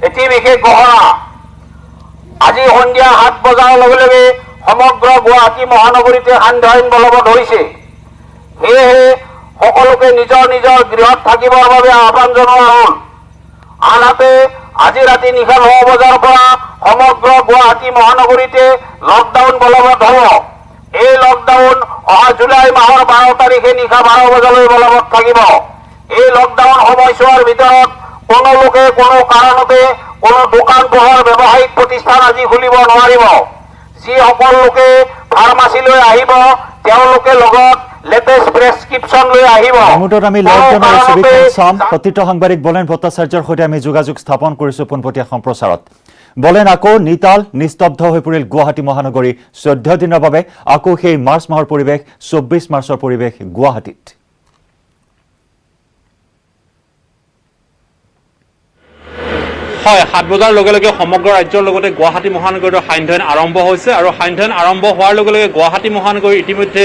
এটি বিশেষ ঘোষণা আজি সন্ধিয়া 7 বজাৰ লগে লগে সমগ্ৰ গুৱাহাটী মহানগৰীতে সান্ধ্য আইন বলবৎ হৈছে সেয়েহে সকলোকে নিজৰ নিজৰ গৃহত থাকিবৰ বাবে আহ্বান জনোৱা হ'ল আনহাতে আজি ৰাতি নিশা 9 বজাৰ পৰা সমগ্ৰ গুৱাহাটী মহানগৰীতে লকডাউন বলবৎ হ'ব এই লকডাউন অহা জুলাই মাহৰ 12 তাৰিখে নিশা 12 বজালৈ বলবৎ থাকিব এই লকডাউন সময়ছোৱাৰ ভিতৰত কোনো লোকে কোনো কাৰণতে কোনো দোকান পোহাৰ ব্যৱসায়িক প্ৰতিষ্ঠান আজি খুলিব নোৱাৰিব যিসকল লোকে ফাৰ্মাচীলৈ আহিব তেওঁলোকে লগত লেটেষ্ট প্ৰেছক্ৰিপশ্যন লৈ আহিব মুহূৰ্তত আমি লকডাউনৰ ছবিখন চাম সতীৰ্থ সাংবাদিক বলেন ভট্টাচাৰ্যৰ সৈতে আমি যোগাযোগ স্থাপন কৰিছো পোনপটীয়া সম্প্ৰচাৰত বলেন আকৌ নিতাল নিস্তব্ধ হৈ পৰিল গুৱাহাটী মহানগৰী 14 দিনৰ বাবে আকৌ সেই মাৰ্চ মাহৰ পৰিৱেশ 24 মাৰ্চৰ পৰিৱেশ গুৱাহাটীত হয় 7 বজাৰ লগে লগে সমগ্ৰ ৰাজ্যৰ লগতে গুৱাহাটী মহানগৰীত সান্ধ্য আইন আৰম্ভ হৈছে আৰু সান্ধ্য আইন আৰম্ভ হোৱাৰ লগে লগে গুৱাহাটী মহানগৰী ইতিমধ্যে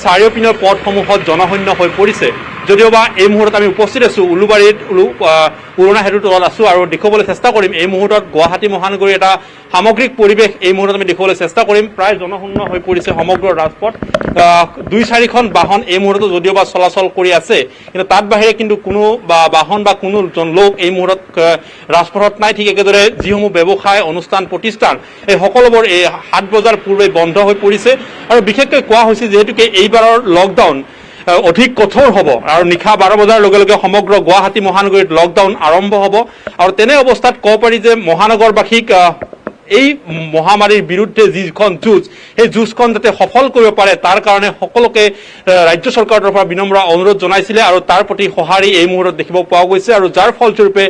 চাৰিওপিনৰ পথসমূহত জনশূন্য হৈ পৰিছে যদিওবা এই মুহূৰ্তত আমি উপস্থিত আছো উলুবাৰীত পুৰণা সেতুৰ তলত আছো আৰু দেখুৱাবলৈ চেষ্টা কৰিম এই মুহূৰ্তত গুৱাহাটী মহানগৰীৰ এটা সামগ্ৰিক পৰিৱেশ এই মুহূৰ্তত আমি দেখুৱাবলৈ চেষ্টা কৰিম প্ৰায় জনশূন্য হৈ পৰিছে সমগ্ৰ ৰাজপথ 2-4খন বাহন এই মুহূৰ্তত যদিওবা চলাচল কৰি আছে কিন্তু তাত বাহিৰে কিন্তু কোনো বাহন বা কোনো লোক এই মুহূৰ্তত ৰাজপথত নাই ঠিক একেদৰে যিসমূহ ব্যৱসায় অনুষ্ঠান প্ৰতিষ্ঠান এই সকলোবোৰ এই 7 বজাৰ পূৰ্বে বন্ধ হৈ পৰিছে আৰু বিশেষকৈ কোৱা হৈছে যেহেতুকে এইবাৰৰ লকডাউন অধিক কঠোৰ হ'ব আৰু নিশা 12 বজাৰ লগে লগে সমগ্ৰ গুৱাহাটী মহানগৰীত লকডাউন আৰম্ভ হ'ব আৰু তেনে অৱস্থাত ক'ব পাৰি যে মহানগৰবাসীক এই মহামাৰীৰ বিৰুদ্ধে যিখন যুঁজ সেই যুঁজখন যাতে সফল কৰিব পাৰে তাৰ কাৰণে সকলোকে ৰাজ্য চৰকাৰৰ পৰা বিনম্ৰ অনুৰোধ জনাইছিলে আৰু তাৰ প্ৰতি সঁহাৰি এই মুহূৰ্তত দেখিব পোৱা গৈছে আৰু যাৰ ফলস্বৰূপে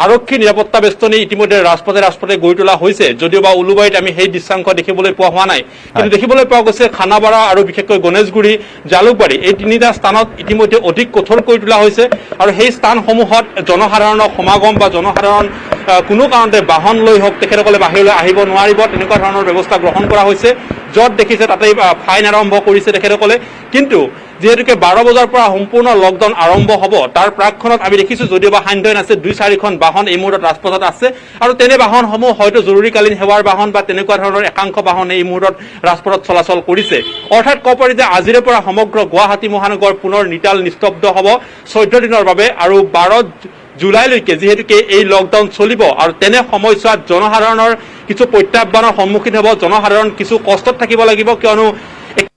আৰক্ষী নিৰাপত্তা বেষ্টনী ইতিমধ্যে ৰাজপথে গৈ তোলা হৈছে যদিওবা উলুবাৰীত আমি সেই দৃশ্যাংশ দেখিবলৈ পোৱা হোৱা নাই কিন্তু দেখিবলৈ পোৱা গৈছে খানাপাৰা আৰু বিশেষকৈ গণেশগুৰি জালুকবাৰী এই তিনিটা স্থানত ইতিমধ্যে অধিক কঠোৰ কৰি তোলা হৈছে আৰু সেই স্থানসমূহত জনসাধাৰণৰ সমাগম বা জনসাধাৰণ কোনো কাৰণতে বাহন লৈ হওক তেখেতসকলে বাহিৰলৈ আহিব নোৱাৰিব তেনেকুৱা ধৰণৰ ব্যৱস্থা গ্ৰহণ কৰা হৈছে য'ত দেখিছে তাতেই ফাইন আৰম্ভ কৰিছে তেখেতসকলে কিন্তু যিহেতুকে 12 বজাৰ পৰা সম্পূৰ্ণ লকডাউন আৰম্ভ হ'ব তাৰ প্ৰাকখনত আমি দেখিছোঁ যদিওবা সান্ধ্য আছে 2-4খন বাহন এই মুহূৰ্তত ৰাজপথত আছে আৰু তেনে বাহনসমূহ হয়তো জৰুৰীকালীন সেৱাৰ বাহন বা তেনেকুৱা ধৰণৰ একাংশ বাহন এই মুহূৰ্তত ৰাজপথত চলাচল কৰিছে অৰ্থাৎ ক'ব পাৰি যে আজিৰে পৰা সমগ্ৰ গুৱাহাটী মহানগৰ পুনৰ নিতাল নিস্তব্ধ হ'ব 14 দিনৰ বাবে আৰু 12 জুলাইলৈকে যিহেতুকে এই লকডাউন চলিব আৰু তেনে সময়ছোৱাত জনসাধাৰণৰ কিছু প্ৰত্যাহ্বানৰ সন্মুখীন হ'ব জনসাধাৰণ কিছু কষ্টত থাকিব লাগিব কিয়নো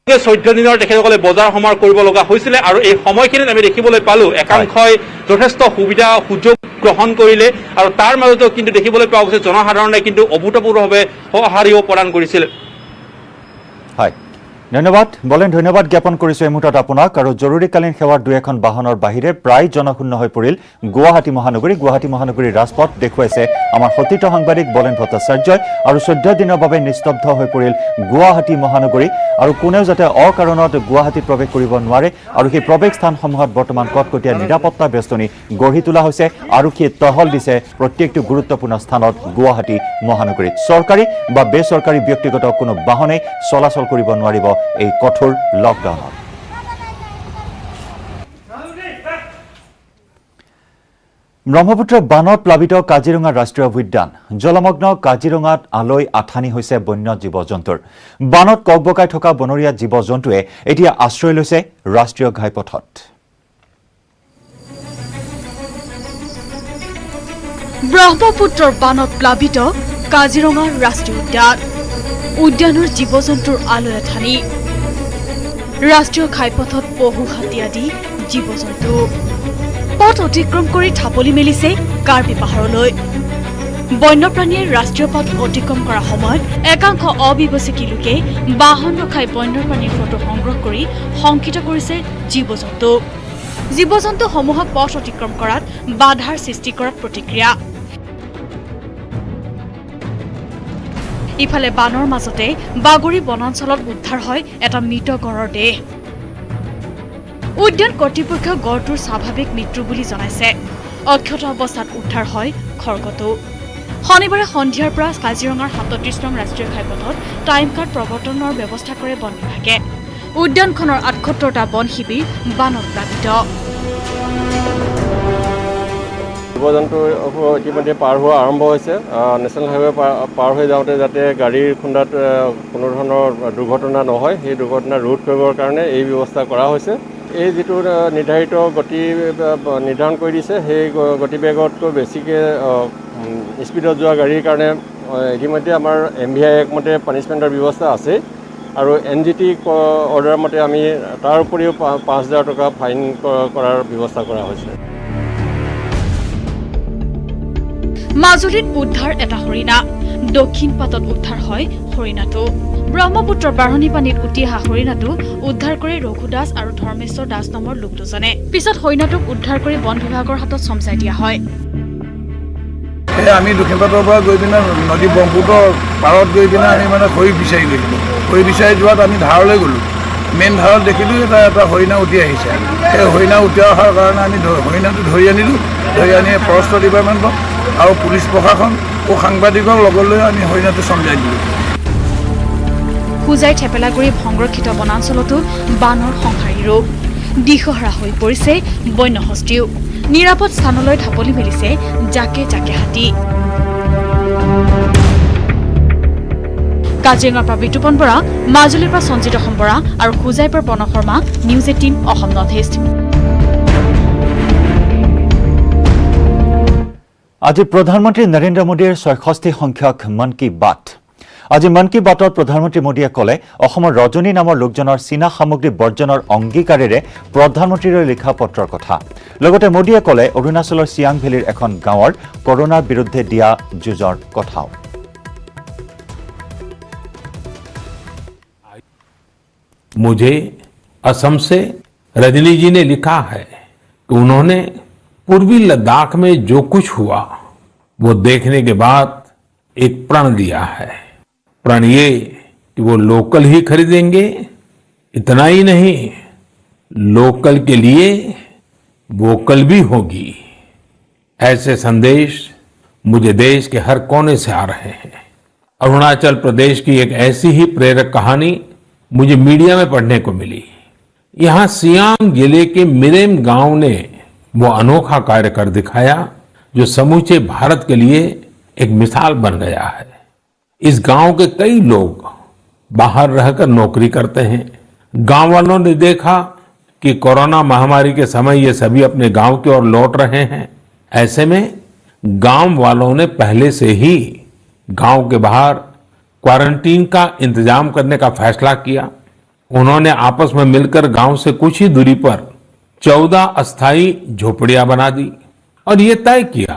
14 দিনৰ তেখেতসকলে বজাৰ সমাৰ কৰিব লগা হৈছিলে আৰু এই সময়খিনিত আমি দেখিবলৈ পালো একাংশই যথেষ্ট সুবিধা সুযোগ গ্ৰহণ কৰিলে আৰু তাৰ মাজতো কিন্তু দেখিবলৈ পোৱা গৈছে জনসাধাৰণে কিন্তু অভূতপূৰ্বভাৱে সঁহাৰিও প্ৰদান কৰিছিল হয় ধন্যবাদ বলেন ধন্যবাদ জ্ঞাপন কৰিছোঁ এই মুহূৰ্তত আপোনাক আৰু জৰুৰীকালীন সেৱাৰ 2-এখন বাহনৰ বাহিৰে প্ৰায় জনশূন্য হৈ পৰিল গুৱাহাটী মহানগৰীৰ ৰাজপথ দেখুৱাইছে আমাৰ সতীৰ্থ সাংবাদিক বলেন ভট্টাচাৰ্যই আৰু 14 দিনৰ বাবে নিস্তব্ধ হৈ পৰিল গুৱাহাটী মহানগৰী আৰু কোনেও যাতে অকাৰণত গুৱাহাটীত প্ৰৱেশ কৰিব নোৱাৰে আৰু সেই প্ৰৱেশ স্থানসমূহত বৰ্তমান কটকটীয়া নিৰাপত্তা বেষ্টনী গঢ়ি তোলা হৈছে আৰক্ষীয়ে টহল দিছে প্ৰত্যেকটো গুৰুত্বপূৰ্ণ স্থানত গুৱাহাটী মহানগৰীত চৰকাৰী বা বেচৰকাৰী ব্যক্তিগত কোনো বাহনে চলাচল কৰিব নোৱাৰিব এই কঠোৰ লকডাউনত ব্ৰহ্মপুত্ৰ বানত প্লাবিত কাজিৰঙা ৰাষ্ট্ৰীয় উদ্যান জলমগ্ন কাজিৰঙাত আলৈ আঠানি হৈছে বন্য জীৱ জন্তুৰ বানত ককবকাই থকা বনৰীয়া জীৱ জন্তুৱে এতিয়া আশ্ৰয় লৈছে ৰাষ্ট্ৰীয় ঘাইপথত ব্ৰহ্মপুত্ৰৰ বানত প্লাবিত কাজিৰঙা ৰাষ্ট্ৰীয় উদ্যানৰ জীৱ জন্তুৰ আলৈ আঠানি ৰাষ্ট্ৰীয় ঘাইপথত পহু হাতী আদি জীৱ জন্তু পথ অতিক্ৰম কৰি থাপলি মেলিছে কাৰ্বি পাহাৰলৈ বন্যপ্ৰাণীয়ে ৰাষ্ট্ৰীয় পথ অতিক্ৰম কৰাৰ সময়ত একাংশ অবিবেচনী লোকে বাহন ৰখাই বন্যপ্ৰাণীৰ ফটো সংগ্ৰহ কৰি শংকিত কৰিছে জীৱ জন্তুসমূহক পথ অতিক্ৰম কৰাত বাধাৰ সৃষ্টি কৰাত প্ৰতিক্ৰিয়া ইফালে বানৰ মাজতে বাগৰি বনাঞ্চলত উদ্ধাৰ হয় এটা মৃত গড়ৰ দেহ উদ্যান কৰ্তৃপক্ষই গড়টোৰ স্বাভাৱিক মৃত্যু বুলি জনাইছে অক্ষত অৱস্থাত উদ্ধাৰ হয় খড়গটো শনিবাৰে সন্ধিয়াৰ পৰা কাজিৰঙাৰ ৩৭ নং ৰাষ্ট্ৰীয় ঘাইপথত টাইম কাৰ্ড প্ৰৱৰ্তনৰ ব্যৱস্থা কৰে বন বিভাগে উদ্যানখনৰ ৭৮টা বন শিবিৰ বানত প্লাবিত জীৱ জন্তু ইতিমধ্যে পাৰ হোৱা আৰম্ভ হৈছে নেশ্যনেল হাইৱে পাৰ হৈ যাওঁতে যাতে গাড়ীৰ খুন্দাত কোনো ধৰণৰ দুৰ্ঘটনা নহয় সেই দুৰ্ঘটনা ৰোধ কৰিবৰ কাৰণে এই ব্যৱস্থা কৰা হৈছে এই যিটো নিৰ্ধাৰিত গতি নিৰ্ধাৰণ কৰি দিছে সেই গতিবেগতকৈ বেছিকৈ স্পীডত যোৱা গাড়ীৰ কাৰণে ইতিমধ্যে আমাৰ MVI একমতে পানিছমেণ্টৰ ব্যৱস্থা আছে আৰু NGT অৰ্ডাৰ মতে আমি তাৰ উপৰিও ৫,০০০ টকা ফাইন কৰাৰ ব্যৱস্থা কৰা হৈছে মাজুলীত উদ্ধাৰ এটা হৰিণা দক্ষিণ পাতত উদ্ধাৰ হয় হৰিণাটো ব্ৰহ্মপুত্ৰৰ বাঢ়নী পানীত উটি অহা হৰিণাটো উদ্ধাৰ কৰি ৰঘু দাস আৰু ধৰ্মেশ্বৰ দাস নামৰ লোক দুজনে পিছত হৰিণাটোক উদ্ধাৰ কৰি বন বিভাগৰ হাতত চমচাই দিয়া হয় আমি দক্ষিণ পাতৰ পৰা গৈ পিনে নদী ব্ৰহ্মপুত্ৰৰ পাৰত গৈ পিনে আমি মানে খৰি বিচাৰি গৈছিলোঁ খৰি বিচাৰি যোৱাত আমি ধাৰলৈ গ'লোঁ মেইন ধাৰত দেখিলোঁ এটা হৰিণা উটি আহিছে সেই হৰিণা উটি অহাৰ কাৰণে আমি হৰিণাটো ধৰি আনিলোঁ ধৰি আনি ফৰেষ্ট ডিপাৰ্টমেণ্টক আৰু পুলিচ প্ৰশাসন ও সাংবাদিকক লগত লৈ আমি হৰিণাটো চমজাই দিলোঁ হোজাই থেপেলাগুৰি সংৰক্ষিত বনাঞ্চলতো বানৰ সংহাৰী ৰূপ দিশহৰা হৈ পৰিছে বন্যহস্তীও নিৰাপদ স্থানলৈ ঢাপলি মেলিছে জাকে জাকে হাতী কাজিৰঙাৰ পৰা বিতুপন বৰা মাজুলীৰ পৰা সঞ্জিত সম্বৰা আৰু হোজাইৰ পৰা Pranab Sharma news 18 Assam north east আজি প্ৰধানমন্ত্ৰী নৰেন্দ্ৰ মোদীৰ ৬৬ সংখ্যক মন কী বাত আজি মন কী বাতত প্ৰধানমন্ত্ৰী মোদীয়ে ক'লে অসমৰ ৰজনী নামৰ লোকজনৰ চীনা সামগ্ৰী বৰ্জনৰ অংগীকাৰেৰে প্ৰধানমন্ত্ৰীলৈ লিখা পত্ৰৰ কথা লগতে মোদীয়ে ক'লে অৰুণাচলৰ চিয়াং ভেলীৰ এখন গাঁৱৰ কৰোনাৰ বিৰুদ্ধে দিয়া যুঁজৰ কথাও मुझे असम से रजनी जी ने लिखा है कि उन्होंने पूर्वी लद्दाख में जो कुछ हुआ वो देखने के बाद एक प्रण लिया है प्रण ये कि वो लोकल ही खरीदेंगे इतना ही नहीं लोकल के लिए वोकल भी होगी ऐसे संदेश मुझे देश के हर कोने से आ रहे हैं अरुणाचल प्रदेश की एक ऐसी ही प्रेरक कहानी मुझे मीडिया में पढ़ने को मिली यहाँ सियांग जिले के मिरेम गांव ने वो अनोखा कार्य कर दिखाया जो समूचे भारत के लिए एक मिसाल बन गया है। इस गांव के कई लोग बाहर रहकर नौकरी करते हैं। गांव वालों ने देखा कि कोरोना महामारी के समय ये सभी अपने गांव की ओर लौट रहे हैं। ऐसे में गांव वालों ने पहले से ही गांव के बाहर क्वारंटीन का इंतजाम करने का फैसला किया। उन्होंने आपस में मिलकर गांव से कुछ ही दूरी पर 14 अस्थायी झोपड़ियां बना दी और ये तय किया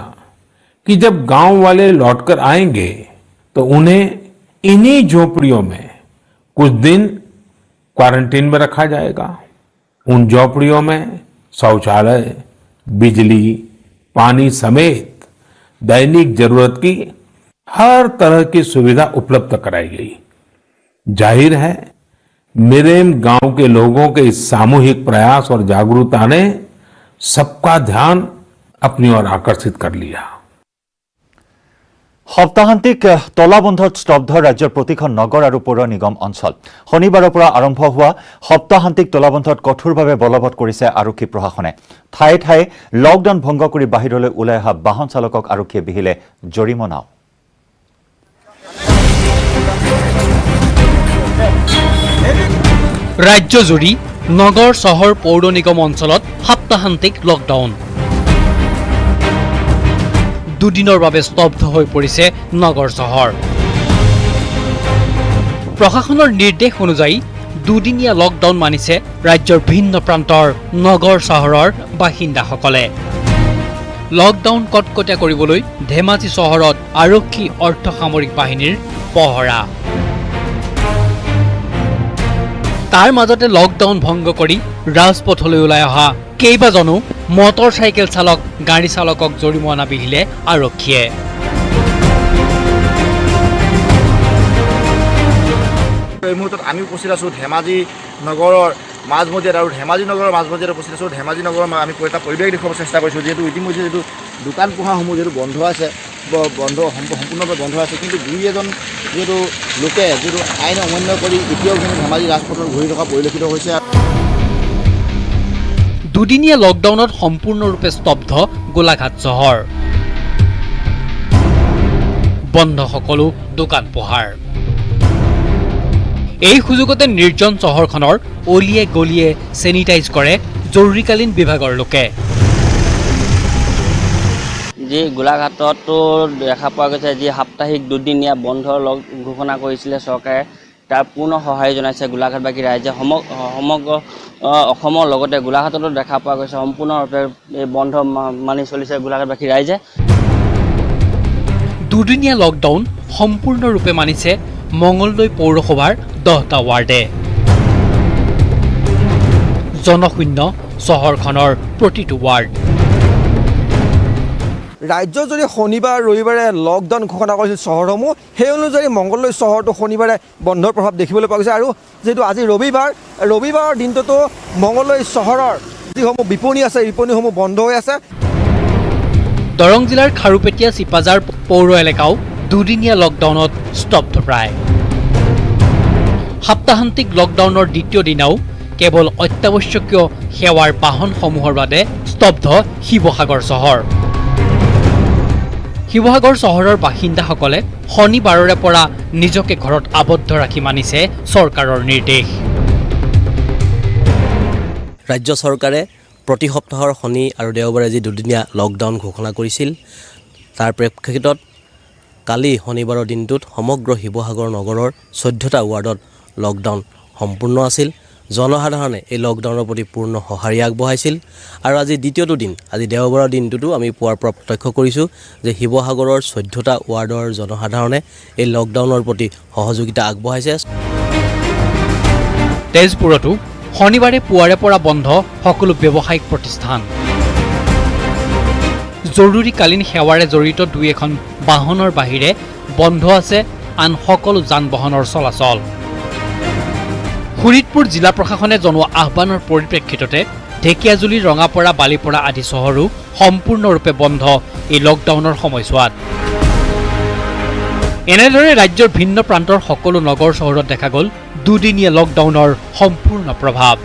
कि जब गांव वाले लौटकर आएंगे तो उन्हें इन्हीं झोपड़ियों में कुछ दिन क्वारंटीन में रखा जाएगा। उन झोपड़ियों में शौचालय, बिजली, पानी समेत दैनिक जरूरत की हर तरह की सुविधा उपलब्ध कराई गई। जाहिर है मिरेम गांव के लोगों के इस सामूहिक प्रयास और जागरूकता ने सबका ध्यान अपनी ओर आकर्षित कर लिया। সপ্তাহান্তিক তলাবন্ধত স্তব্ধ ৰাজ্যৰ প্ৰতিখন নগৰ আৰু পৌৰ নিগম অঞ্চল। শনিবাৰৰ পৰা আৰম্ভ হোৱা সপ্তাহান্তিক তলাবন্ধত কঠোৰভাৱে বলবৎ কৰিছে আৰক্ষী প্ৰশাসনে। ঠায়ে ঠায়ে লকডাউন ভংগ কৰি বাহিৰলৈ ওলাই অহা বাহন চালকক আৰক্ষীয়ে বিহিলে জৰিমনাও। ৰাজ্যজুৰি নগৰ চহৰ পৌৰ নিগম অঞ্চলত সপ্তাহান্তিক লকডাউন। দুদিনৰ বাবে স্তব্ধ হৈ পৰিছে নগৰ চহৰ। প্ৰশাসনৰ নিৰ্দেশ অনুযায়ী দুদিনীয়া লকডাউন মানিছে ৰাজ্যৰ ভিন্ন প্ৰান্তৰ নগৰ চহৰৰ বাসিন্দাসকলে। লকডাউন কটকটীয়া কৰিবলৈ ধেমাজি চহৰত আৰক্ষী অৰ্ধসামৰিক বাহিনীৰ পহৰা। তাৰ মাজতে লকডাউন ভংগ কৰি ৰাজপথলৈ ওলাই অহা কেইবাজনো মটৰ চাইকেল চালক, গাড়ী চালকক জৰিমনা বিহিলে আৰক্ষীয়ে। এই মুহূৰ্তত আমি উপস্থিত আছোঁ ধেমাজি নগৰৰ মাজমজিয়াত আৰু ধেমাজি নগৰৰ মাজমজিয়াত উপস্থিত আছোঁ। ধেমাজি নগৰৰ আমি এটা পৰিৱেশ দেখুৱাব চেষ্টা কৰিছোঁ, যিহেতু ইতিমধ্যে যিটো দোকান পোহাৰসমূহ যিহেতু বন্ধ আছে, সম্পূৰ্ণভাৱে বন্ধ আছে, কিন্তু দুই এজন যিহেতু লোকে যিটো আইন অমান্য কৰি এতিয়াও কিন্তু ধেমাজি ৰাজপথত ঘূৰি থকা পৰিলক্ষিত হৈছে। দুদিনীয়া লকডাউনত সম্পূৰ্ণৰূপে স্তব্ধ গোলাঘাট চহৰ। বন্ধ সকলো দোকান পোহাৰ। এই সুযোগতে নিৰ্জন চহৰখনৰ অলিয়ে গলিয়ে চেনিটাইজ কৰে জৰুৰীকালীন বিভাগৰ লোকে। যি গোলাঘাটতো দেখা পোৱা গৈছে, যি সাপ্তাহিক দুদিনীয়া বন্ধ ঘোষণা কৰিছিলে চৰকাৰে, তাৰ পূৰ্ণ সহায় জনাইছে গোলাঘাটবাসী ৰাইজে। সমগ্ৰ অসমৰ লগতে গোলাঘাটতো দেখা পোৱা গৈছে সম্পূৰ্ণৰূপে এই বন্ধ মানি চলিছে গোলাঘাটবাসী ৰাইজে। দুদিনীয়া লকডাউন সম্পূৰ্ণৰূপে মানিছে মঙলদৈ পৌৰসভাৰ 10টা ৱাৰ্ডে। জনশূন্য চহৰখনৰ প্ৰতিটো ৱাৰ্ড। ৰাজ্যত যদি শনিবাৰ ৰবিবাৰে লকডাউন ঘোষণা কৰিছিল চহৰসমূহ, সেই অনুযায়ী মংগলদৈ চহৰটো শনিবাৰে বন্ধৰ প্ৰভাৱ দেখিবলৈ পোৱা গৈছে। আৰু যিহেতু আজি ৰবিবাৰৰ দিনটোতো মংগলদৈ চহৰৰ যিসমূহ বিপণী আছে, বিপণীসমূহ বন্ধ হৈ আছে। দৰং জিলাৰ খাৰুপেটীয়া চিপাজাৰ পৌৰ এলেকাও দুদিনীয়া লকডাউনত স্তব্ধ প্ৰায়। সাপ্তাহান্তিক লকডাউনৰ দ্বিতীয় দিনাও কেৱল অত্যাৱশ্যকীয় সেৱাৰ বাহনসমূহৰ বাবে স্তব্ধ শিৱসাগৰ চহৰ। শিৱসাগৰ চহৰৰ বাসিন্দাসকলে শনিবাৰৰে পৰা নিজকে ঘৰত আবদ্ধ ৰাখি মানিছে চৰকাৰৰ নিৰ্দেশ। ৰাজ্য চৰকাৰে প্ৰতি সপ্তাহৰ শনি আৰু দেওবাৰে যি দুদিনীয়া লকডাউন ঘোষণা কৰিছিল, তাৰ প্ৰেক্ষিতত কালি শনিবাৰৰ দিনটোত সমগ্ৰ শিৱসাগৰ নগৰৰ 14টা ৱাৰ্ডত লকডাউন সম্পূৰ্ণ আছিল। জনসাধাৰণে এই লকডাউনৰ প্ৰতি পূৰ্ণ সঁহাৰি আগবঢ়াইছিল। আৰু আজি দ্বিতীয়টো দিন, আজি দেওবাৰৰ দিনটোতো আমি পুৱাৰ পৰা প্ৰত্যক্ষ কৰিছোঁ যে শিৱসাগৰৰ 14টা ৱাৰ্ডৰ জনসাধাৰণে এই লকডাউনৰ প্ৰতি সহযোগিতা আগবঢ়াইছে। তেজপুৰতো শনিবাৰে পুৱাৰে পৰা বন্ধ সকলো ব্যৱসায়িক প্ৰতিষ্ঠান। জৰুৰীকালীন সেৱাৰে জড়িত দুই এখন বাহনৰ বাহিৰে বন্ধ আছে আন সকলো যান বাহনৰ চলাচল। শোণিতপুৰ জিলা প্ৰশাসনে জনোৱা আহ্বানৰ পৰিপ্ৰেক্ষিততে ঢেকিয়াজুলি, ৰঙাপৰা, বালিপৰা আদি চহৰো সম্পূৰ্ণৰূপে বন্ধ এই লকডাউনৰ সময়ছোৱাত। এনেদৰে ৰাজ্যৰ ভিন্ন প্ৰান্তৰ সকলো নগৰ চহৰত দেখা গ'ল দুদিনীয়া লকডাউনৰ সম্পূৰ্ণ প্ৰভাৱ।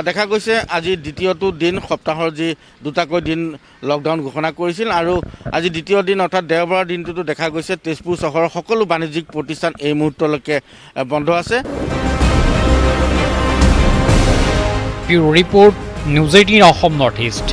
দেখা গৈছে আজি দ্বিতীয়টো দিন সপ্তাহৰ যি দুটাকৈ দিন লকডাউন ঘোষণা কৰিছিল আৰু আজি দ্বিতীয় দিন অৰ্থাৎ দেওবাৰৰ দিনটোতো দেখা গৈছে তেজপুৰ চহৰৰ সকলো বাণিজ্যিক প্ৰতিষ্ঠান এই মুহূৰ্তলৈকে বন্ধ আছে। Bureau report news 18 Assam north east.